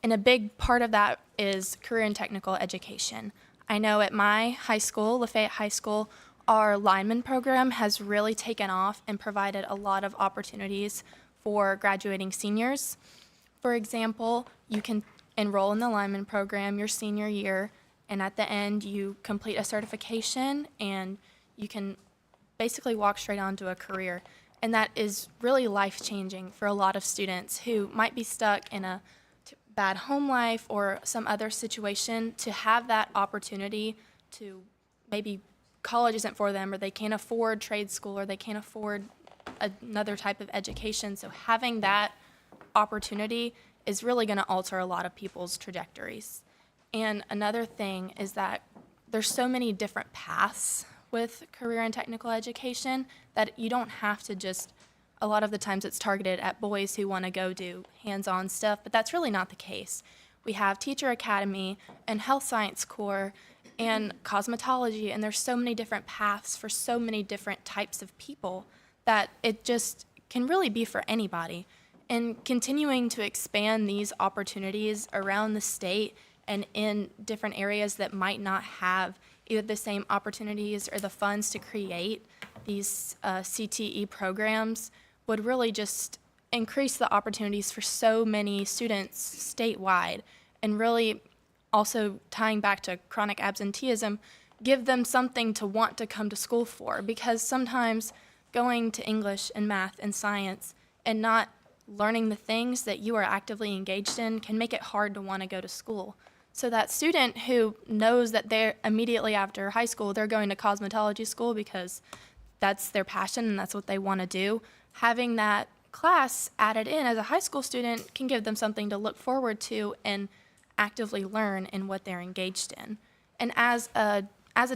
And a big part of that is career and technical education. I know at my high school, Lafayette High School, our lineman program has really taken off and provided a lot of opportunities for graduating seniors. For example, you can enroll in the lineman program your senior year, and at the end you complete a certification and you can basically walk straight onto a career. And that is really life-changing for a lot of students who might be stuck in a bad home life or some other situation, to have that opportunity to maybe college isn't for them, or they can't afford trade school, or they can't afford another type of education. So having that opportunity is really going to alter a lot of people's trajectories. And another thing is that there's so many different paths with career and technical education that you don't have to just, a lot of the times it's targeted at boys who want to go do hands-on stuff, but that's really not the case. We have Teacher Academy and Health Science Corps and cosmetology, and there's so many different paths for so many different types of people that it just can really be for anybody. And continuing to expand these opportunities around the state and in different areas that might not have either the same opportunities or the funds to create these CTE programs would really just increase the opportunities for so many students statewide, and really also tying back to chronic absenteeism, give them something to want to come to school for, because sometimes going to English and math and science and not learning the things that you are actively engaged in can make it hard to want to go to school. So that student who knows that they're immediately after high school, they're going to cosmetology school because that's their passion and that's what they want to do, having that class added in as a high school student can give them something to look forward to and actively learn in what they're engaged in. And as a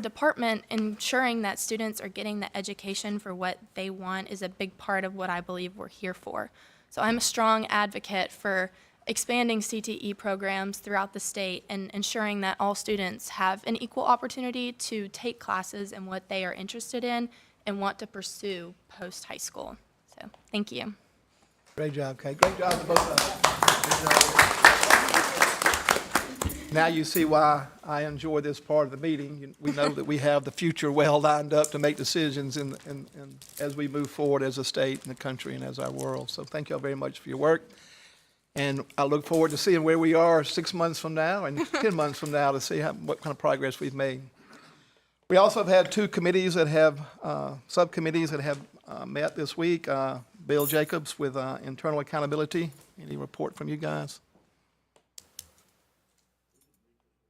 department, ensuring that students are getting the education for what they want is a big part of what I believe we're here for. So I'm a strong advocate for expanding CTE programs throughout the state and ensuring that all students have an equal opportunity to take classes in what they are interested in and want to pursue post-high school. So, thank you. Great job, Kate. Great job to both of you. Now you see why I enjoy this part of the meeting. We know that we have the future well lined up to make decisions as we move forward as a state and the country and as our world. So thank you all very much for your work. And I look forward to seeing where we are 6 months from now and 10 months from now to see what kind of progress we've made. We also have had two committees that have, subcommittees that have met this week. Bill Jacobs with internal accountability. Any report from you guys?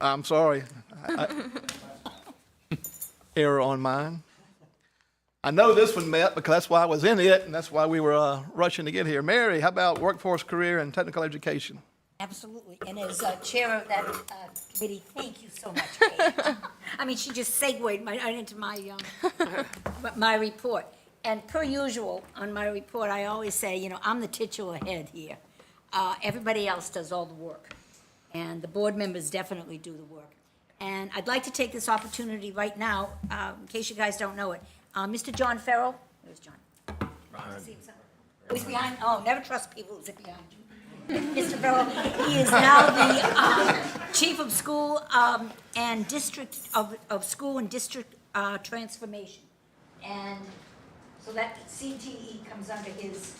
I'm sorry. Error on mine. I know this one met because that's why I was in it, and that's why we were rushing to get here. Mary, how about workforce, career, and technical education? Absolutely, and as chair of that committee, thank you so much, Kate. I mean, she just segued right into my report. And per usual, on my report, I always say, you know, I'm the titular head here. Everybody else does all the work, and the board members definitely do the work. And I'd like to take this opportunity right now, in case you guys don't know it. Mr. John Farrell, where's John? Behind. Oh, he's behind, oh, never trust people who sit behind you. Mr. Farrell, he is now the chief of school and district of school and district transformation. And so that CTE comes under his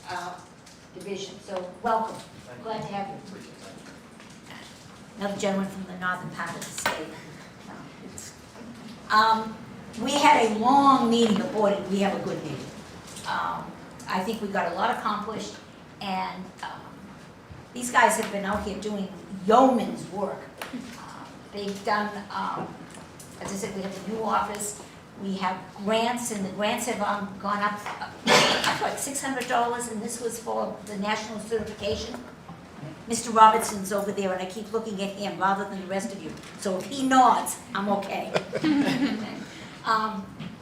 division. So welcome. Glad to have you. Another gentleman from the northern part of the state. We had a long meeting, the board, we have a good meeting. I think we got a lot accomplished, and these guys have been out here doing yeoman's work. They've done, as I said, we have a new office, we have grants, and the grants have gone up, like $600, and this was for the national certification. Mr. Robertson's over there, and I keep looking at him rather than the rest of you. So if he nods, I'm okay.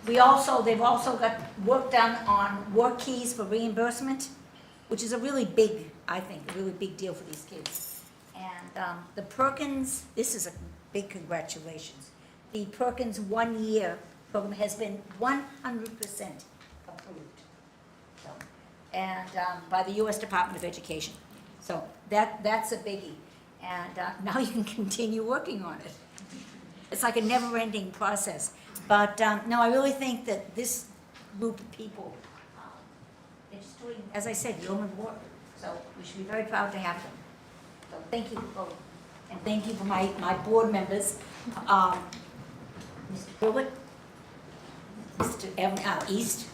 They've also got work done on work keys for reimbursement, which is a really big, I think, a really big deal for these kids. And the Perkins, this is a big congratulations. The Perkins 1 year program has been 100% approved. So, and by the U.S. Department of Education. So that's a biggie. And now you can continue working on it. It's like a never-ending process. But no, I really think that this group of people, they're just doing, as I said, yeoman work. So we should be very proud to have them. So thank you both. And thank you for my board members, Mr. Pruitt, Mr. East.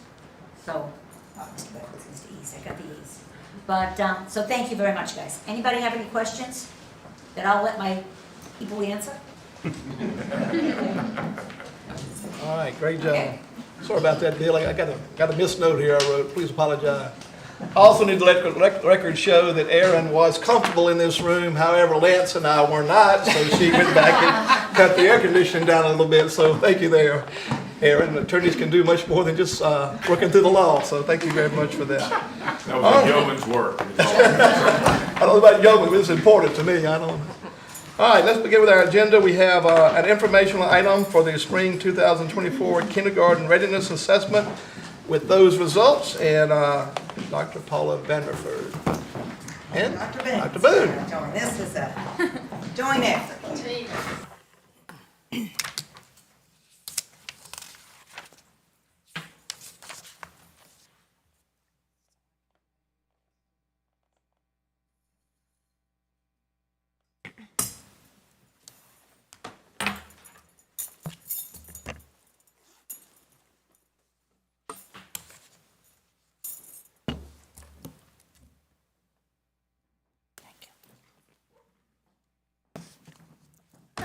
So, Mr. East, I got the East. But, so thank you very much, guys. Anybody have any questions that I'll let my people answer? All right, great job. Okay. Sorry about that, Bill. I got a misnote here I wrote. Please apologize. I also need to let the record show that Erin was comfortable in this room. However, Lance and I were not, so she went back and cut the air conditioning down a little bit. So thank you there, Erin. Attorneys can do much more than just working through the law. So thank you very much for that. That was a yeoman's work. I don't know about yeoman, but it's important to me. I don't. All right, let's begin with our agenda. We have an informational item for the spring 2024 kindergarten readiness assessment with those results, and Dr. Paula Vanderford. And Dr. Boone. This is a joint effort.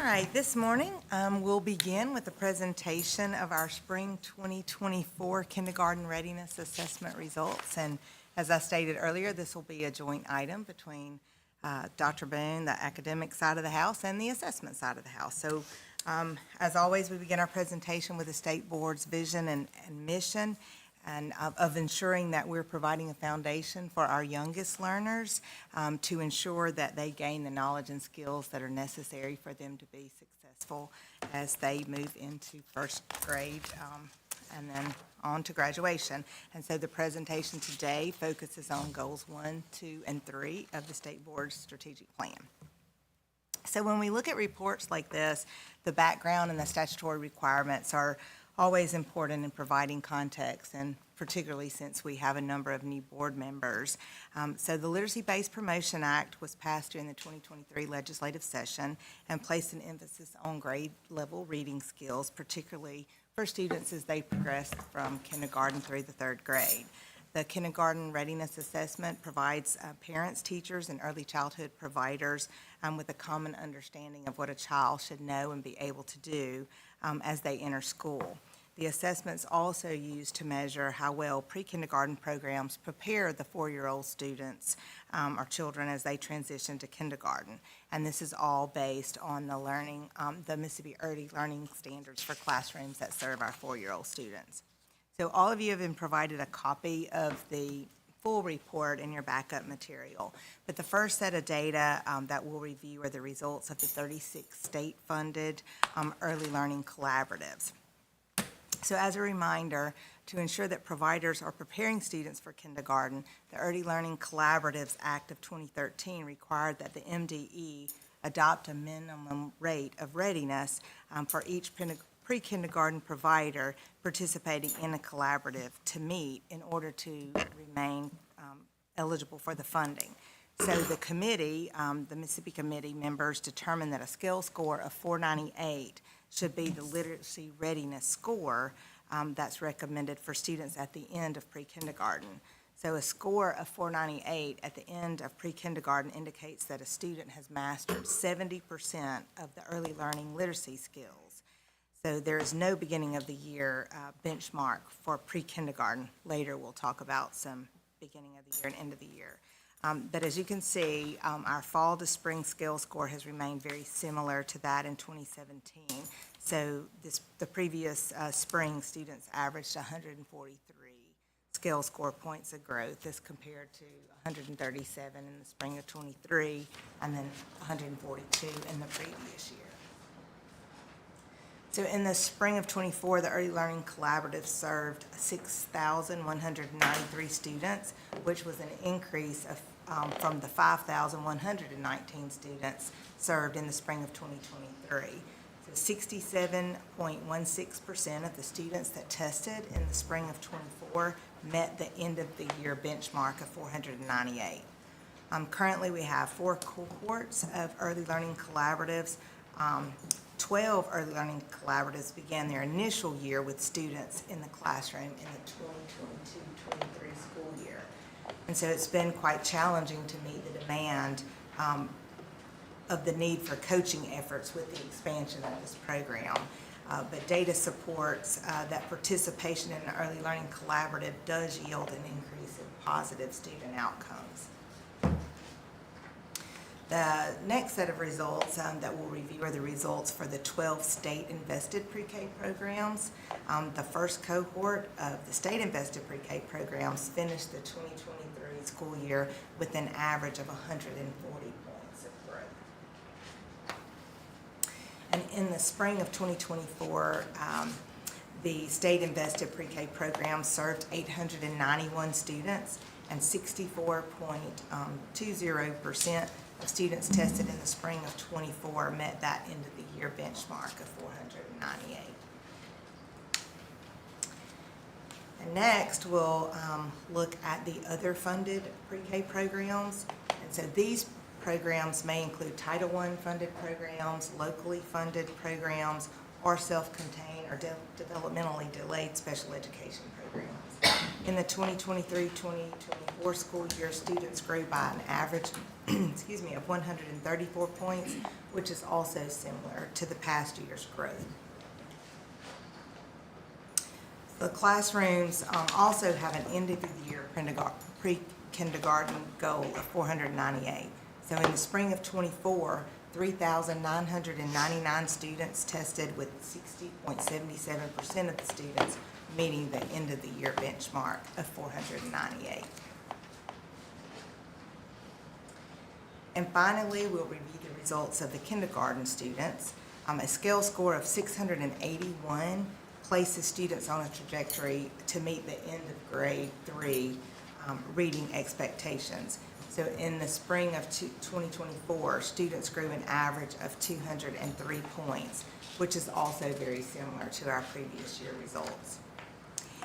right, this morning, we'll begin with the presentation of our Spring 2024 Kindergarten Readiness Assessment results. And as I stated earlier, this will be a joint item between Dr. Boone, the academic side of the house, and the assessment side of the house. So, as always, we begin our presentation with the State Board's vision and mission, and of ensuring that we're providing a foundation for our youngest learners to ensure that they gain the knowledge and skills that are necessary for them to be successful as they move into first grade and then on to graduation. And so the presentation today focuses on goals 1, 2, and 3 of the State Board's strategic plan. So when we look at reports like this, the background and the statutory requirements are always important in providing context, and particularly since we have a number of new board members. So the Literacy-Based Promotion Act was passed during the 2023 legislative session and placed an emphasis on grade-level reading skills, particularly for students as they progress from kindergarten through the 3rd grade. The Kindergarten Readiness Assessment provides parents, teachers, and early childhood providers with a common understanding of what a child should know and be able to do as they enter school. The assessments also used to measure how well pre-kindergarten programs prepare the 4-year-old students or children as they transition to kindergarten. And this is all based on the Mississippi Early Learning Standards for classrooms that serve our 4-year-old students. So all of you have been provided a copy of the full report in your backup material. But the first set of data that we'll review are the results of the 36 state-funded early learning collaboratives. So as a reminder, to ensure that providers are preparing students for kindergarten, the Early Learning Collaboratives Act of 2013 required that the MDE adopt a minimum rate of readiness for each pre-kindergarten provider participating in a collaborative to meet in order to remain eligible for the funding. So the committee, the Mississippi Committee members determined that a skill score of 498 should be the literacy readiness score that's recommended for students at the end of pre-kindergarten. So a score of 498 at the end of pre-kindergarten indicates that a student has mastered 70% of the early learning literacy skills. So there is no beginning of the year benchmark for pre-kindergarten. Later we'll talk about some beginning of the year and end of the year. But as you can see, our fall to spring skill score has remained very similar to that in 2017. So the previous spring, students averaged 143 skill score points of growth as compared to 137 in the spring of 23 and then 142 in the previous year. So in the spring of 24, the Early Learning Collaborative served 6,193 students, which was an increase of, from the 5,119 students served in the spring of 2023. So 67.16% of the students that tested in the spring of 24 met the end of the year benchmark of 498. Currently, we have 4 cohorts of Early Learning Collaboratives. 12 Early Learning Collaboratives began their initial year with students in the classroom in the 2022-23 school year. And so it's been quite challenging to meet the demand of the need for coaching efforts with the expansion of this program. But data supports that participation in an Early Learning Collaborative does yield an increase in positive student outcomes. The next set of results that we'll review are the results for the 12 state-invested pre-K programs. The first cohort of the state-invested pre-K programs finished the 2023 school year with an average of 140 points of growth. And in the spring of 2024, the state-invested pre-K program served 891 students, and 64.20% of students tested in the spring of 24 met that end of the year benchmark of 498. And next, we'll look at the other funded pre-K programs. And so these programs may include Title I funded programs, locally funded programs, or self-contained or developmentally delayed special education programs. In the 2023-2024 school year, students grew by an average excuse me, of 134 points, which is also similar to the past year's growth. The classrooms also have an end-of-the-year pre-kindergarten goal of 498. So in the spring of '24, 3,999 students tested, with 60.77% of the students meeting the end-of-the-year benchmark of 498. And finally, we'll review the results of the kindergarten students. A scale score of 681 places students on a trajectory to meet the end of grade 3 reading expectations. So in the spring of 2024, students grew an average of 203 points, which is also very similar to our previous year results.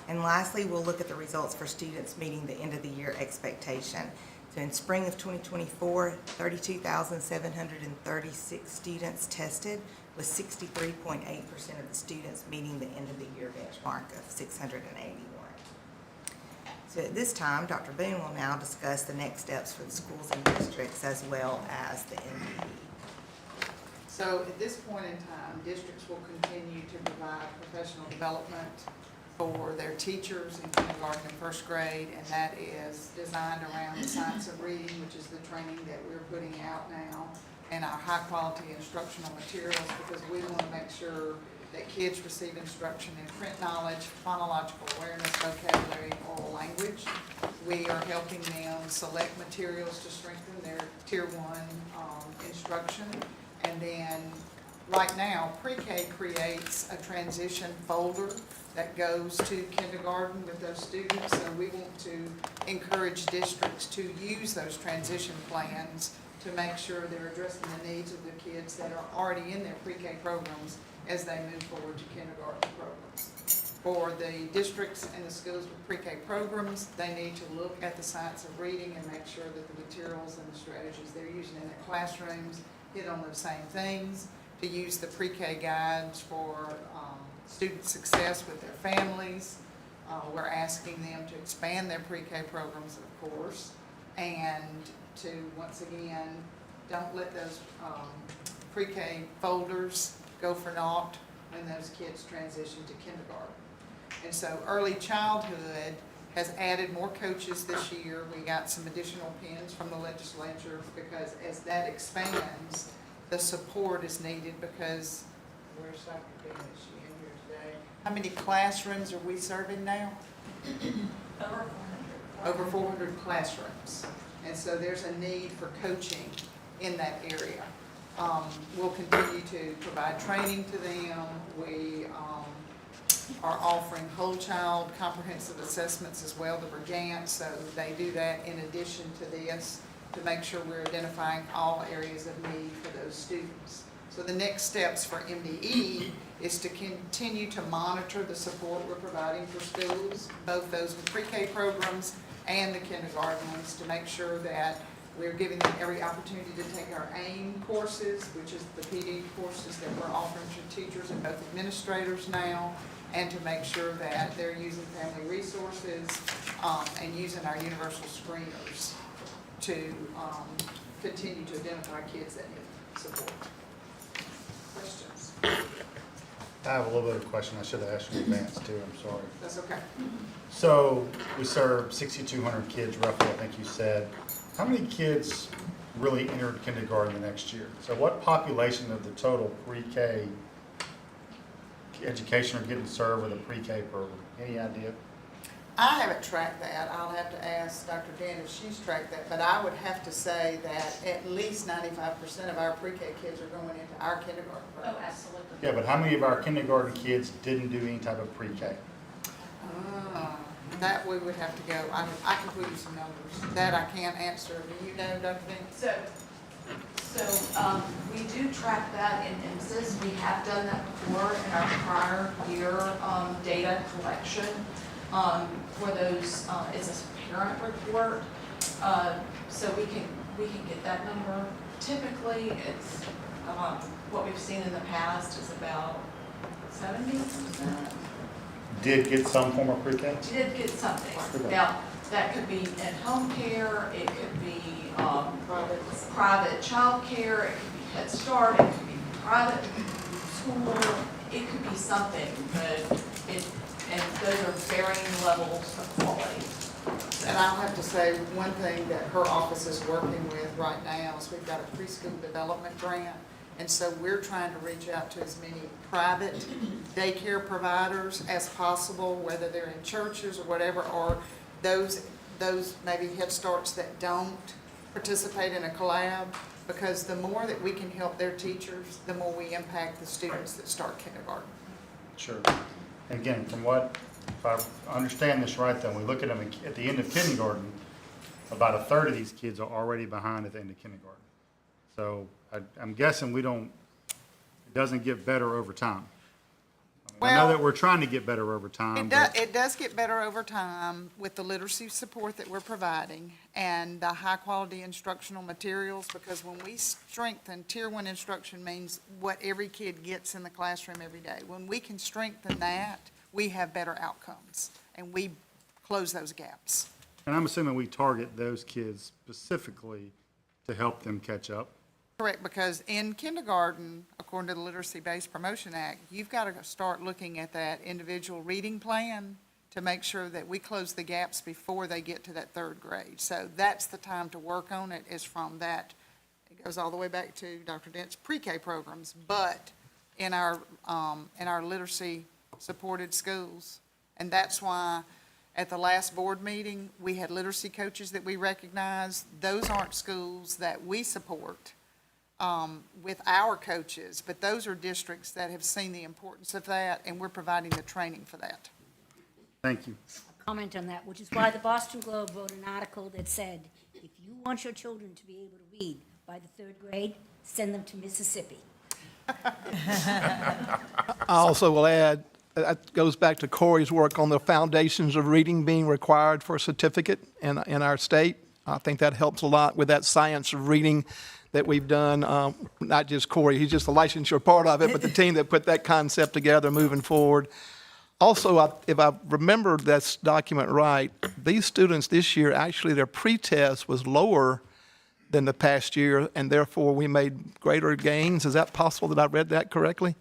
And lastly, we'll look at the results for students meeting the end of the year expectation. So in spring of 2024, 32,736 students tested, with 63.8% of the students meeting the end of the year benchmark of 681. So at this time, Dr. Boone will now discuss the next steps for the schools and districts as well as the MDE. So at this point in time, districts will continue to provide professional development for their teachers in kindergarten and first grade, and that is designed around the science of reading, which is the training that we're putting out now, and our high-quality instructional materials, because we want to make sure that kids receive instruction in print knowledge, phonological awareness, vocabulary, oral language. We are helping them select materials to strengthen their Tier 1 instruction. And then right now, pre-K creates a transition folder that goes to kindergarten with those students. So we want to encourage districts to use those transition plans to make sure they're addressing the needs of the kids that are already in their pre-K programs as they move forward to kindergarten programs. For the districts and the schools with pre-K programs, they need to look at the science of reading and make sure that the materials and the strategies they're using in their classrooms hit on those same things, to use the pre-K guides for student success with their families. We're asking them to expand their pre-K programs, of course, and to, once again, don't let those pre-K folders go for naught when those kids transition to kindergarten. And so early childhood has added more coaches this year. We got some additional pins from the legislature, because as that expands, the support is needed, because where's Dr. Dean? Is she in here today? How many classrooms are we serving now? Over 400 classrooms. And so there's a need for coaching in that area. We'll continue to provide training to them. We are offering whole child comprehensive assessments as well, the Brigant, so they do that in addition to this, to make sure we're identifying all areas of need for those students. So the next steps for MDE is to continue to monitor the support we're providing for schools, both those with pre-K programs and the kindergarten ones, to make sure that we're giving them every opportunity to take our AIM courses, which is the PD courses that we're offering to teachers and both administrators now, and to make sure that they're using family resources and using our universal screeners to continue to identify kids that need support. Questions? I have a little bit of a question I should have asked you in advance too, I'm sorry. That's okay. So we serve 6,200 kids roughly, I think you said. How many kids really entered kindergarten the next year? So what population of the total pre-K education are getting served with a pre-K program? Any idea? I haven't tracked that. I'll have to ask Dr. Dan if she's tracked that, but I would have to say that at least 95% of our pre-K kids are going into our kindergarten program. Oh, absolutely. Yeah, but how many of our kindergarten kids didn't do any type of pre-K? That we would have to go. I can put you some numbers. That I can't answer. Do you know, Dr. Dan? So we do track that in MSIS. We have done that before in our prior year data collection for those. It's a parent report, so we can get that number. Typically, it's what we've seen in the past is about 70%. Did get some form of pre-K? Did get something. Okay. Now, That could be at-home care, it could be private child care, it could be Head Start, it could be private school, it could be something, but and those are varying levels of quality. And I'll have to say, one thing that her office is working with right now is we've got a preschool development grant. And so we're trying to reach out to as many private daycare providers as possible, whether they're in churches or whatever, or those maybe Head Starts that don't participate in a collab, because the more that we can help their teachers, the more we impact the students that start kindergarten. Sure. Again, from what, if I understand this right, then we look at them at the end of kindergarten, about a third of these kids are already behind at the end of kindergarten. So I'm guessing it doesn't get better over time. I know that we're trying to get better over time. It does get better over time with the literacy support that we're providing and the high-quality instructional materials, because when we strengthen, Tier 1 instruction means what every kid gets in the classroom every day. When we can strengthen that, we have better outcomes, and we close those gaps. And I'm assuming we target those kids specifically to help them catch up. Correct, because in kindergarten, according to the Literacy-Based Promotion Act, you've got to start looking at that individual reading plan to make sure that we close the gaps before they get to that third grade. So that's the time to work on it, is from that. It goes all the way back to Dr. Dent's pre-K programs, but in our literacy-supported schools. And that's why at the last board meeting, we had literacy coaches that we recognized. Those aren't schools that we support with our coaches, but those are districts that have seen the importance of that, and we're providing the training for that. Thank you. Comment on that, which is why the Boston Globe wrote an article that said, if you want your children to be able to read by the third grade, send them to Mississippi. I also will add, that goes back to Corey's work on the foundations of reading being required for a certificate in our state. I think that helps a lot with that science of reading that we've done. Not just Corey, he's just the licensure part of it, but the team that put that concept together moving forward. Also, if I remember this document right, these students this year, actually their pretest was lower than the past year, and therefore we made greater gains. Is that possible that I read that correctly?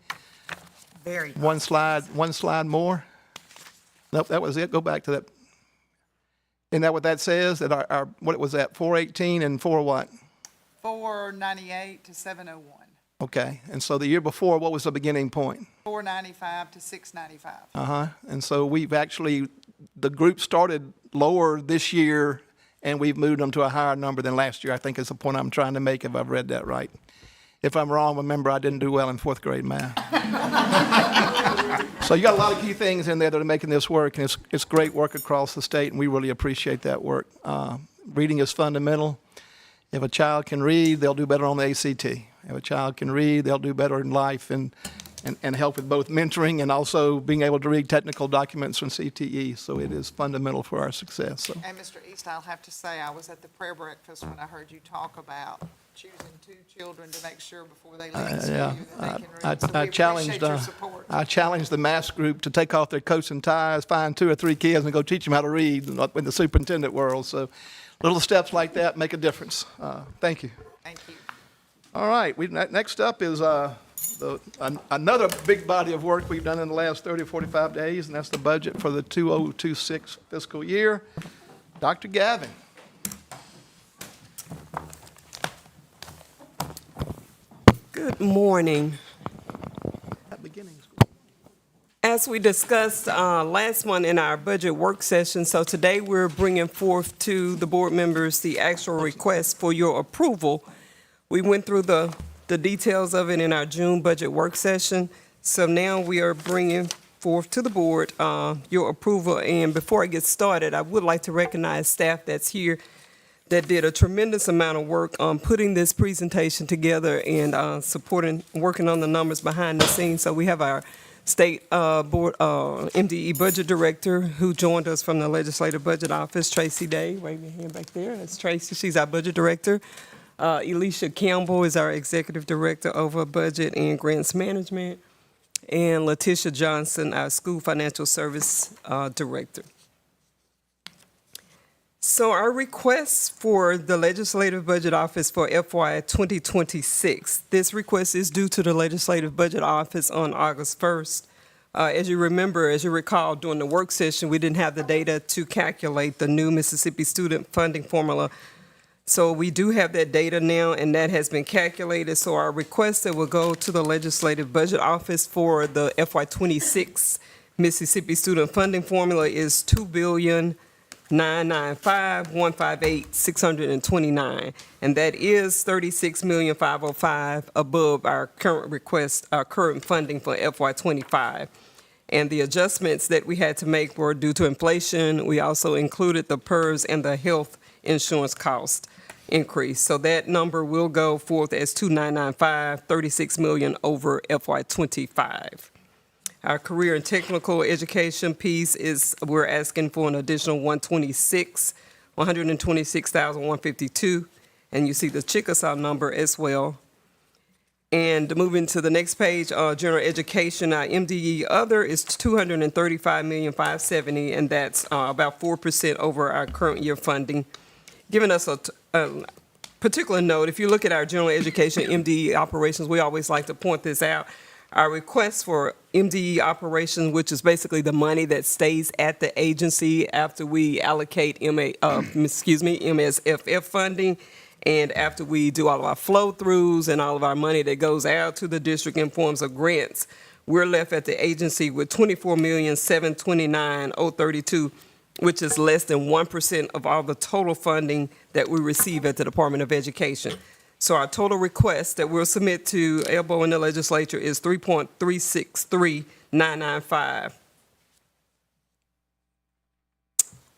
Very. One slide more? Nope, that was it. Go back to that. Isn't that what that says? That our what was that, 418 and 4 what? 498 to 701. Okay, and so the year before, what was the beginning point? 495 to 695. Uh-huh, and so we've actually, the group started lower this year, and we've moved them to a higher number than last year, I think is the point I'm trying to make, if I've read that right. If I'm wrong, remember I didn't do well in 4th grade math. So you got a lot of key things in there that are making this work, and it's great work across the state, and we really appreciate that work. Reading is fundamental. If a child can read, they'll do better on the ACT. If a child can read, they'll do better in life and help with both mentoring and also being able to read technical documents from CTE. So it is fundamental for our success. So. And Mr. East, I'll have to say, I was at the prayer breakfast when I heard you talk about choosing 2 children to make sure before they leave school Yeah, that they can read. So we appreciate your support. I challenged the mass group to take off their coats and ties, find 2 or 3 kids, and go teach them how to read in the superintendent world. So little steps like that make a difference. Thank you. Thank you. All right. Next up is another big body of work we've done in the last 30 or 45 days, and that's the budget for the 2026 fiscal year. Dr. Gavin. Good morning. As we discussed last month in our budget work session, so today we're bringing forth to the board members the actual request for your approval. We went through the details of it in our June budget work session, so now we are bringing forth to the board your approval. And before I get started, I would like to recognize staff that's here that did a tremendous amount of work on putting this presentation together and supporting, working on the numbers behind the scenes. So we have our State Board MDE Budget Director who joined us from the Legislative Budget Office, Tracy Day. Wave your hand back there. That's Tracy. She's our Budget Director. Elisha Campbell is our Executive Director over Budget and Grants Management. And Letitia Johnson, our School Financial Service Director. So our request for the Legislative Budget Office for FY 2026, this request is due to the Legislative Budget Office on August 1st. As you recall, during the work session, we didn't have the data to calculate the new Mississippi student funding formula. So we do have that data now, and that has been calculated. So our request that will go to the Legislative Budget Office for the FY 26 Mississippi student funding formula is $2,995,158,629, and that is $36,505,000 above our current request, our current funding for FY 25. And the adjustments that we had to make were due to inflation. We also included the PERS and the health insurance cost increase. So that number will go forth as 2,995, $36 million over FY 25. Our career and technical education piece is, we're asking for an additional $126,152, and you see the Chickasaw number as well. And moving to the next page, general education, our MDE other is $235,570,000, and that's about 4% over our current year funding. Giving us a particular note, if you look at our general education MDE operations, we always like to point this out. Our request for MDE operations, which is basically the money that stays at the agency after we allocate MSFF funding, and after we do all of our flow-throughs and all of our money that goes out to the district in forms of grants, we're left at the agency with $24,729,032, which is less than 1% of all the total funding that we receive at the Department of Education. So our total request that we'll submit to ELBO and the legislature is $3.363995.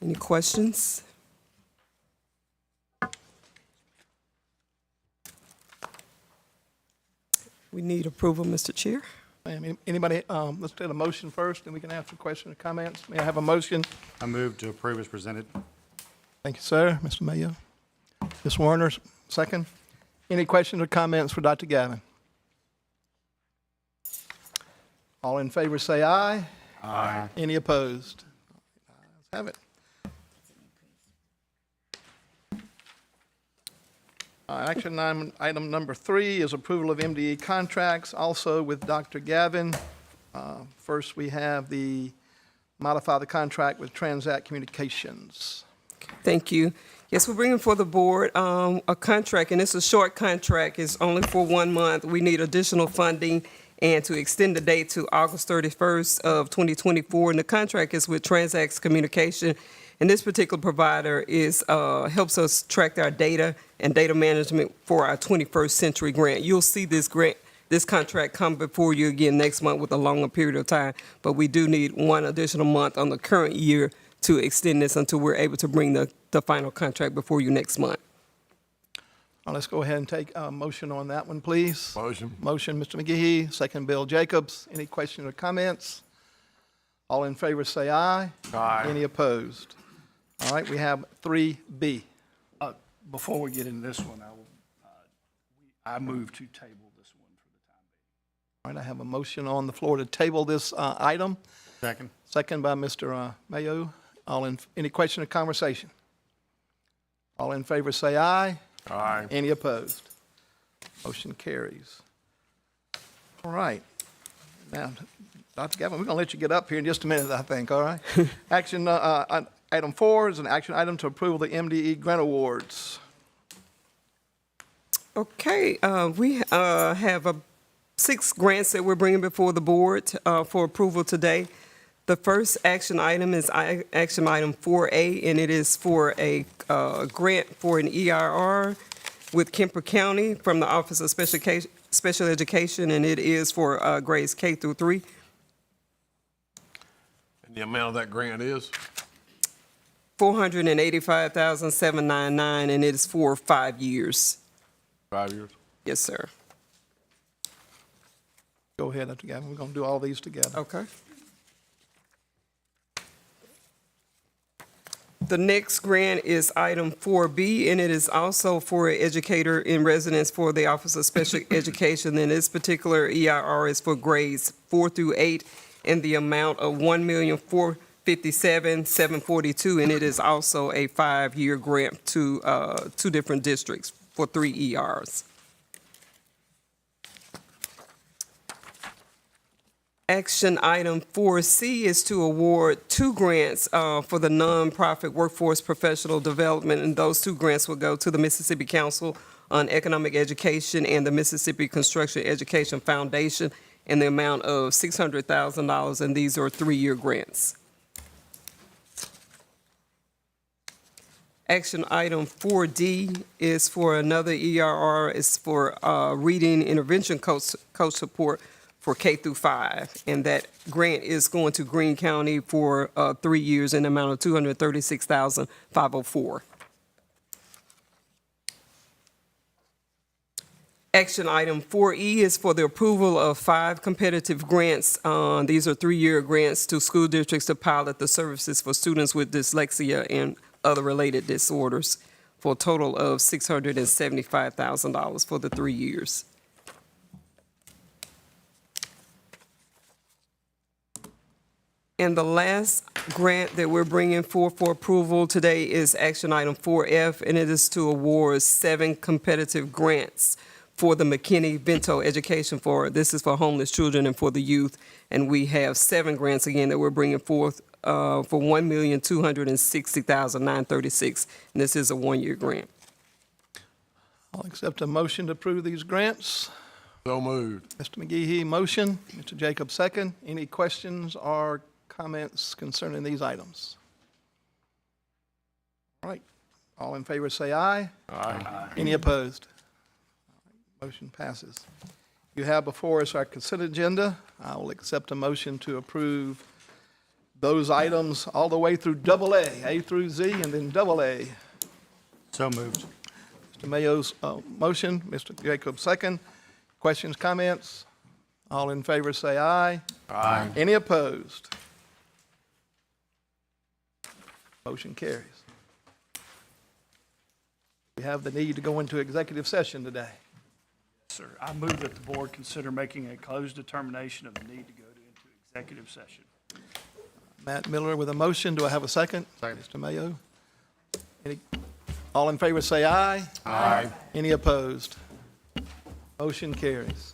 Any questions? We need approval, Mr. Chair. Anybody, let's do the motion first, and we can ask for questions or comments. May I have a motion? I move to approve as presented. Thank you, sir. Mr. Mayo. Ms. Warner, second. Any questions or comments for Dr. Gavin? All in favor say aye. Aye. Any opposed? Let's have it. Action item number 3 is approval of MDE contracts, also with Dr. Gavin. First, we have the modify the contract with Transact Communications. Thank you. Yes, we're bringing for the board a contract, and it's a short contract. It's only for 1 month. We need additional funding and to extend the date to August 31st of 2024. And the contract is with Transact Communication. And this particular provider is helps us track our data and data management for our 21st Century grant. You'll see this contract come before you again next month with a longer period of time, but we do need 1 additional month on the current year to extend this until we're able to bring the final contract before you next month. Let's go ahead and take a motion on that one, please. Motion. Motion, Mr. McGehee, second, Bill Jacobs. Any questions or comments? All in favor say aye. Aye. Any opposed? All right, we have 3B. Before we get into this one, I move to table this one for the time being. All right, I have a motion on the floor to table this item. Second. Second by Mr. Mayo. Any question or conversation? All in favor say aye. Aye. Any opposed? Motion carries. All right. Now, Dr. Gavin, we're going to let you get up here in just a minute, I think, all right? Action item 4 is an action item to approve the MDE grant awards. Okay, we have 6 grants that we're bringing before the board for approval today. The first action item is action item 4A, and it is for a grant for an EIR with Kemper County from the Office of Special Education, and it is for grades K through 3. And the amount of that grant is? $485,799, and it is for 5 years. 5 years? Yes, sir. Go ahead, Dr. Gavin. We're going to do all these together. Okay. The next grant is item 4B, and it is also for an educator in residence for the Office of Special Education. And this particular EIR is for grades 4 through 8, and the amount of 57,742, and it is also a 5-year grant to 2 different districts for 3 ERs. Action item 4C is to award 2 grants for the nonprofit workforce professional development, and those 2 grants will go to the Mississippi Council on Economic Education and the Mississippi Construction Education Foundation in the amount of $600,000, and these are 3-year grants. Action item 4D is for another ERR. It's for reading intervention coach support for K through 5, and that grant is going to Greene County for 3 years in the amount of $236,504. Action item 4E is for the approval of 5 competitive grants. These are 3-year grants to school districts to pilot the services for students with dyslexia and other related disorders for a total of $675,000 for the 3 years. And the last grant that we're bringing forth for approval today is action item 4F, and it is to award 7 competitive grants for the McKinney-Vento Education for, this is for homeless children and for the youth. And we have 7 grants again that we're bringing forth for $1,260,936, and this is a 1-year grant. I'll accept a motion to approve these grants. So moved. Mr. McGehee, motion. Mr. Jacobs, second. Any questions or comments concerning these items? All right. All in favor say aye. Aye. Any opposed? Motion passes. You have before us our consent agenda. I will accept a motion to approve those items all the way through A through Z, and then AA. So moved. Mr. Mayo's motion, Mr. Jacobs second. Questions, comments? All in favor say aye. Aye. Any opposed? Motion carries. We have the need to go into executive session today. Sir, I move that the board consider making a closed determination of the need to go into executive session. Matt Miller with a motion. Do I have a second? Second. Mr. Mayo. All in favor say aye. Aye. Any opposed? Motion carries.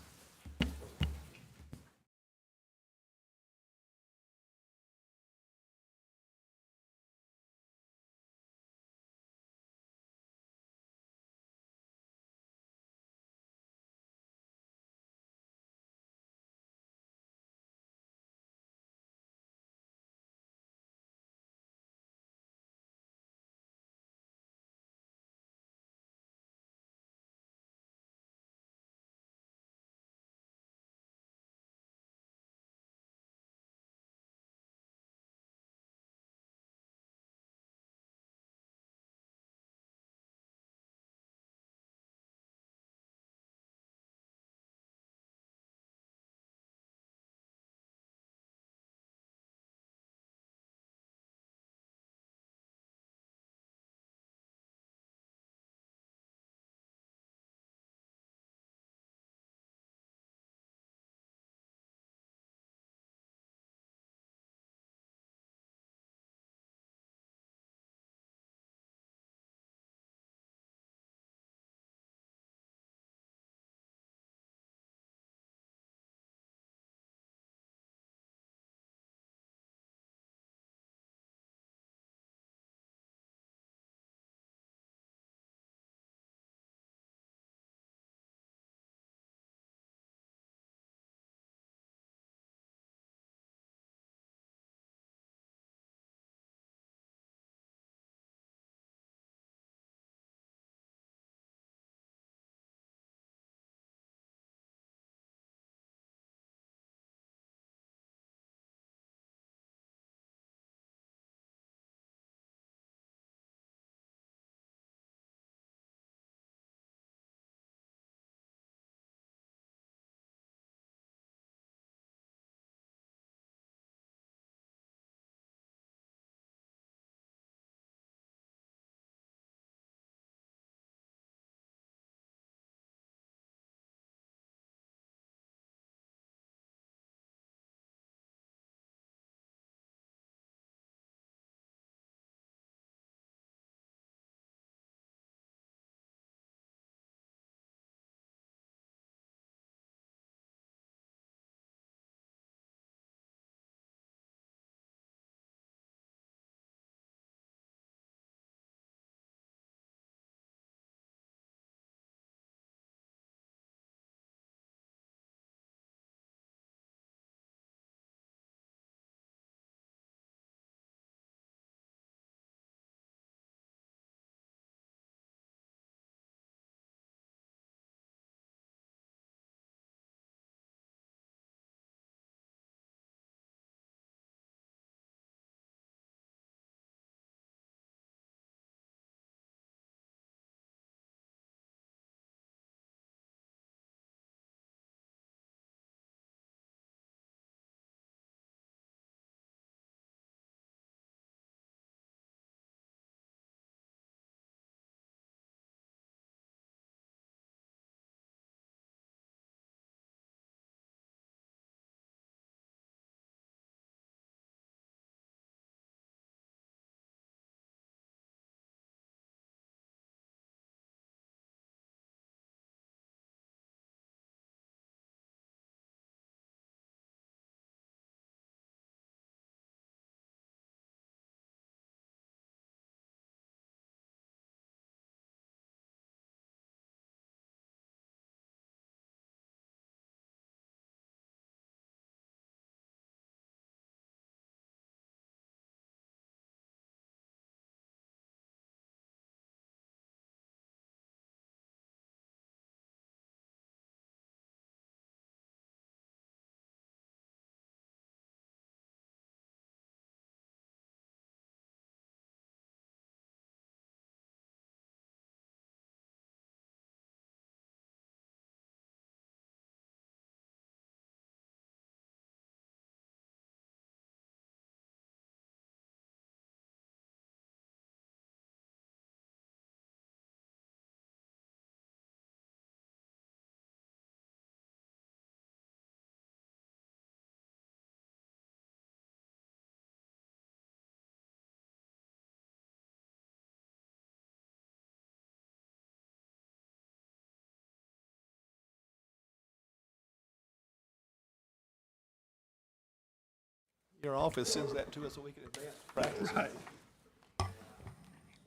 Your office sends that to us a week in advance to practice. Right.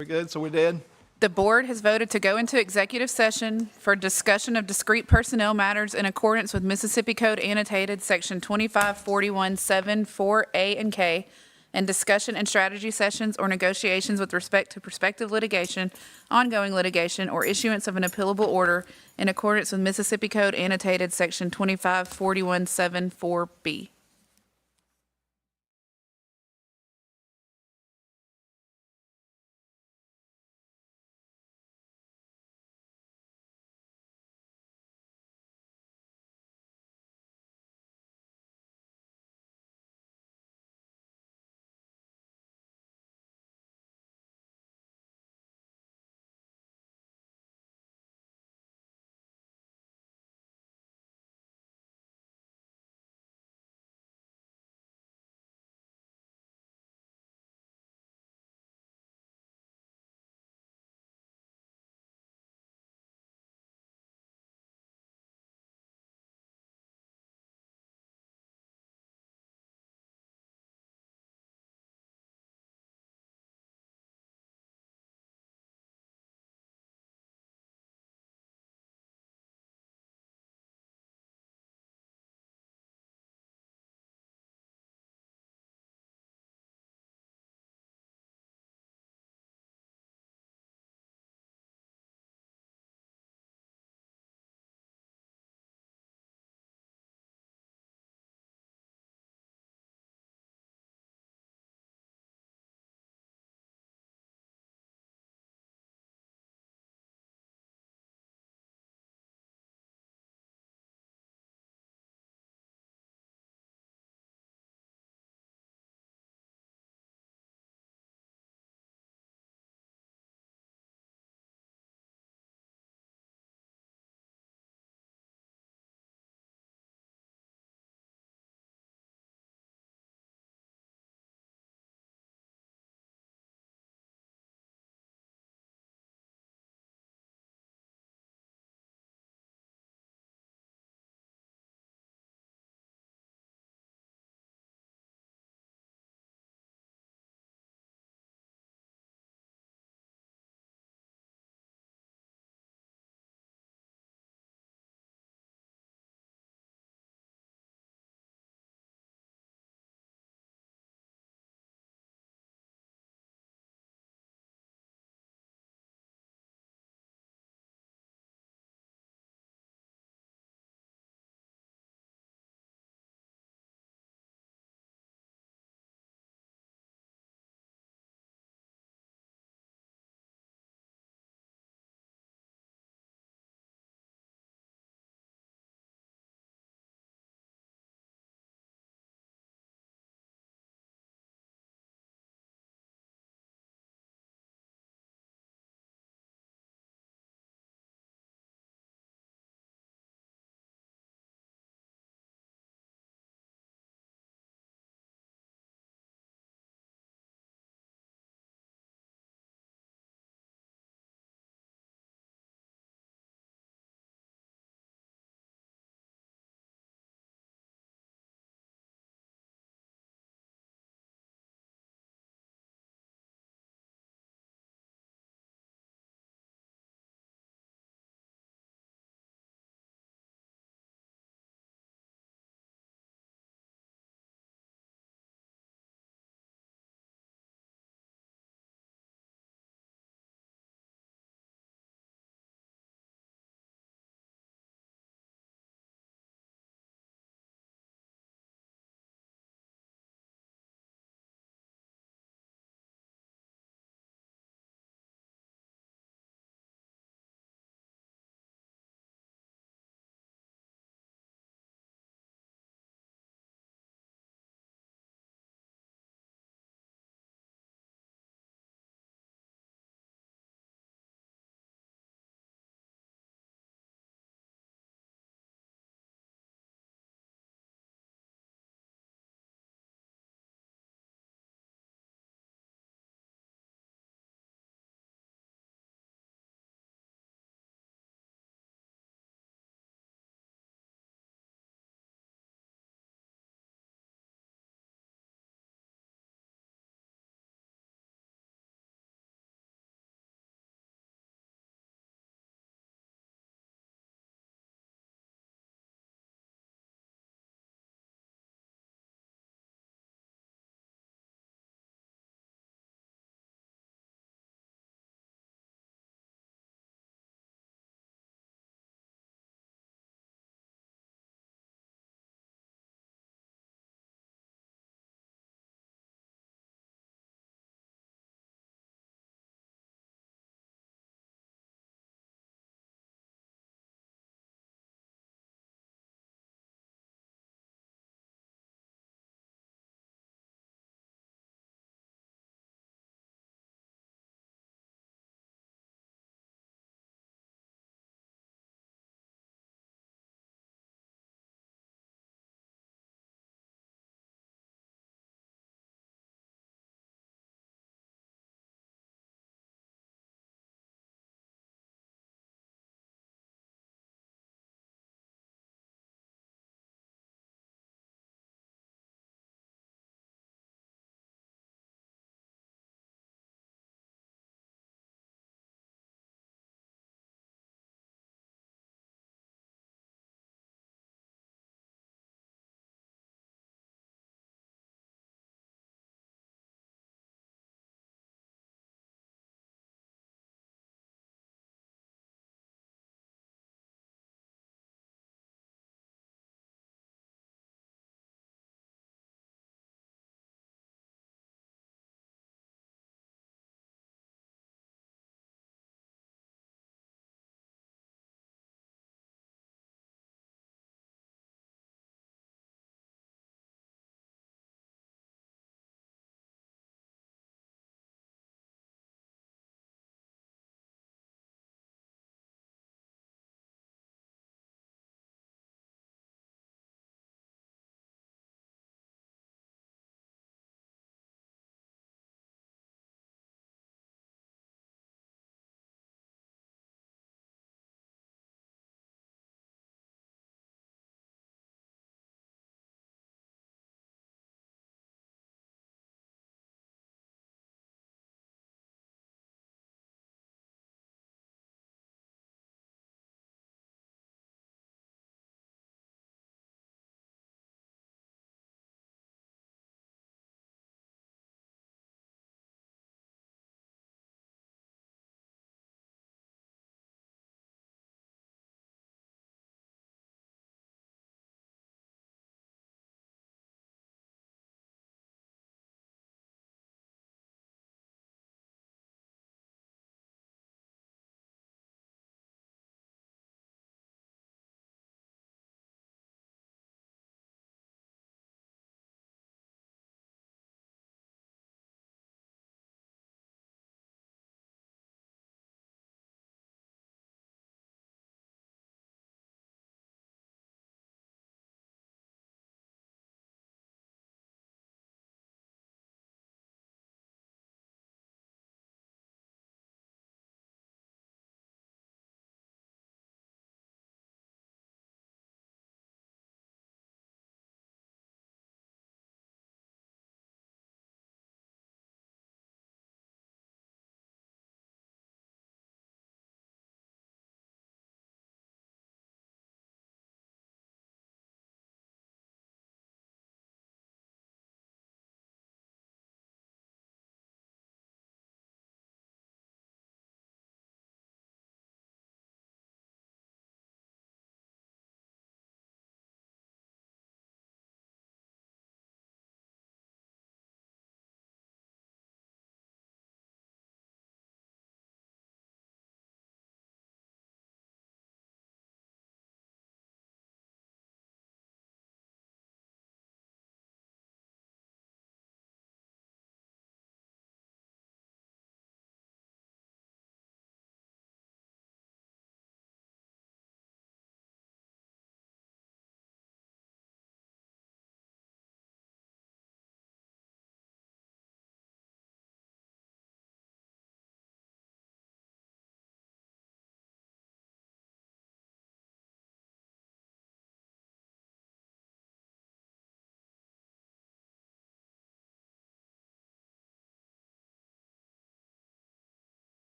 We're good, so we're dead? The board has voted to go into executive session for discussion of discrete personnel matters in accordance with Mississippi Code annotated section 2541-7-4A and K, and discussion and strategy sessions or negotiations with respect to prospective litigation, ongoing litigation, or issuance of an appealable order in accordance with Mississippi Code annotated section 2541-7-4B.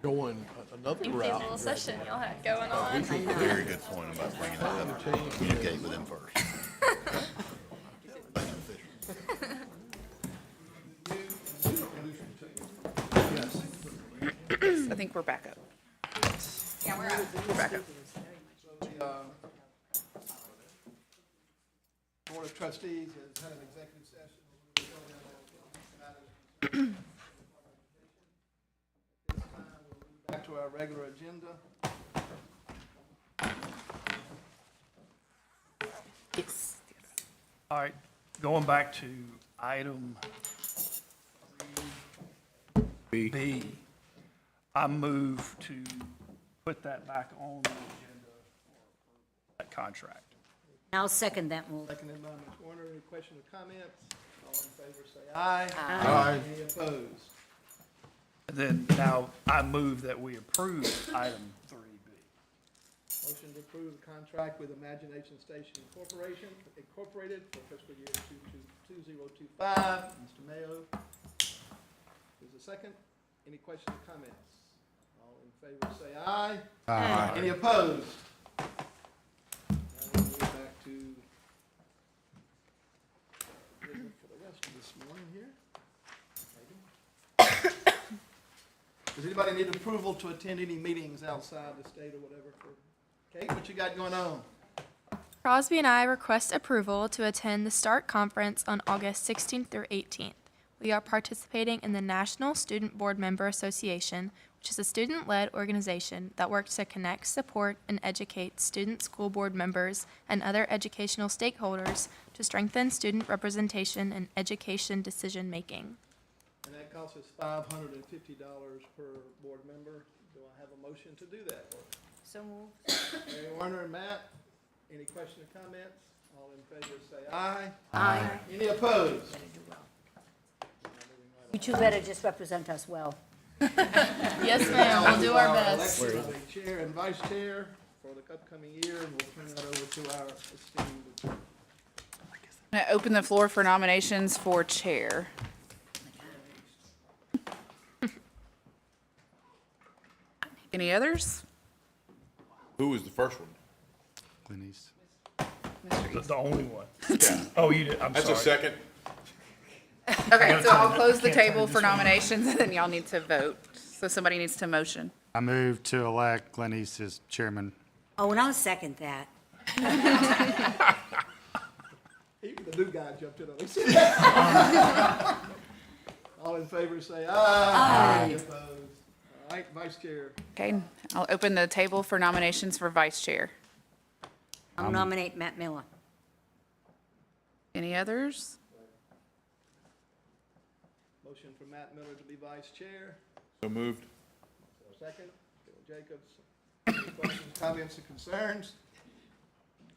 Going another Fancy route. little session y'all had going on. Very good point about bringing that up. Communicate with them first. I think we're back up. Yeah, we're We're back up. Board of Trustees has had an executive session. This time we'll move back to our regular agenda. Yes. All right, going back to item B. I move to put that back on the agenda for that contract. I'll second that move. Seconded by Ms. Warner. Any questions or comments? All in favor say aye. Aye. Any opposed? And then now I move that we approve item 3B. Motion to approve the contract with Imagination Station Incorporated for fiscal year 2025. Mr. Mayo is the second. Any questions or comments? All in favor say aye. Aye. Any opposed? Now we'll move back to business for the rest of this morning here. Does anybody need approval to attend any meetings outside the state or whatever? Kate, what you got going on? Crosby and I request approval to attend the START conference on August 16th through 18th. We are participating in the National Student Board Member Association, which is a student-led organization that works to connect, support, and educate student school board members and other educational stakeholders to strengthen student representation and education decision-making. And that costs us $550 per board member. Do I have a motion to do that? So moved. Mary Warner and Matt, any questions or comments? All in favor say aye. Aye. Any opposed? You two better just represent us well. Yes, ma'am, we'll do our best. Election of a chair and vice chair for the upcoming year, and we'll turn that over to our esteemed. I'm going to open the floor for nominations for chair. Any others? Who was the first one? The only one. Oh, you did, I'm sorry. That's a second. Okay, so I'll close the table for nominations, and then y'all need to vote. So somebody needs to motion. I move to elect Glenn East as chairman. Oh, and I'll second that. Even the new guy jumped in on it. All in favor say aye. Any opposed? All right, vice chair. Okay, I'll open the table for nominations for vice chair. I'll nominate Matt Miller. Any others? Motion for Matt Miller to be vice chair. So moved. Second, Bill Jacobs. Any questions, comments, or concerns?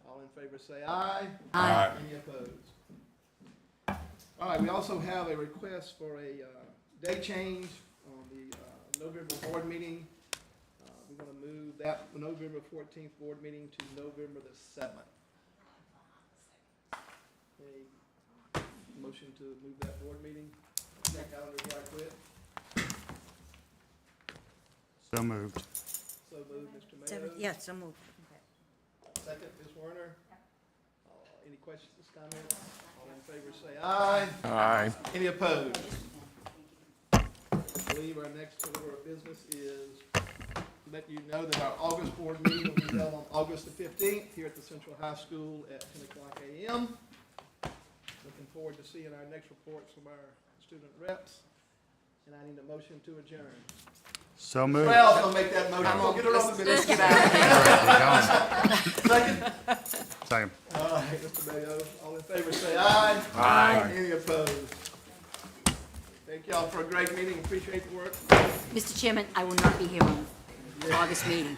All in favor say aye. Aye. Any opposed? All right, we also have a request for a day change on the November board meeting. We're going to move that November 14th board meeting to November the 7th. Okay, motion to move that board meeting. Check calendars right quick. So moved. So moved, Mr. Mayo. Yeah, so moved. Second, Ms. Werner. Any questions, comments? All in favor say aye. Aye. Any opposed? I believe our next order of business is to let you know that our August board meeting will be held on August the 15th here at the Central High School at 10 o'clock a.m. Looking forward to seeing our next reports from our student reps. And I need a motion to adjourn. So moved. Well, gonna make that motion. We'll get her on the minute. Let's get out of here. Second? Second. All right, Mr. Mayo, all in favor say aye. Aye. Any opposed? Thank y'all for a great meeting, appreciate the work. Mr. Chairman, I will not be here on the August meeting.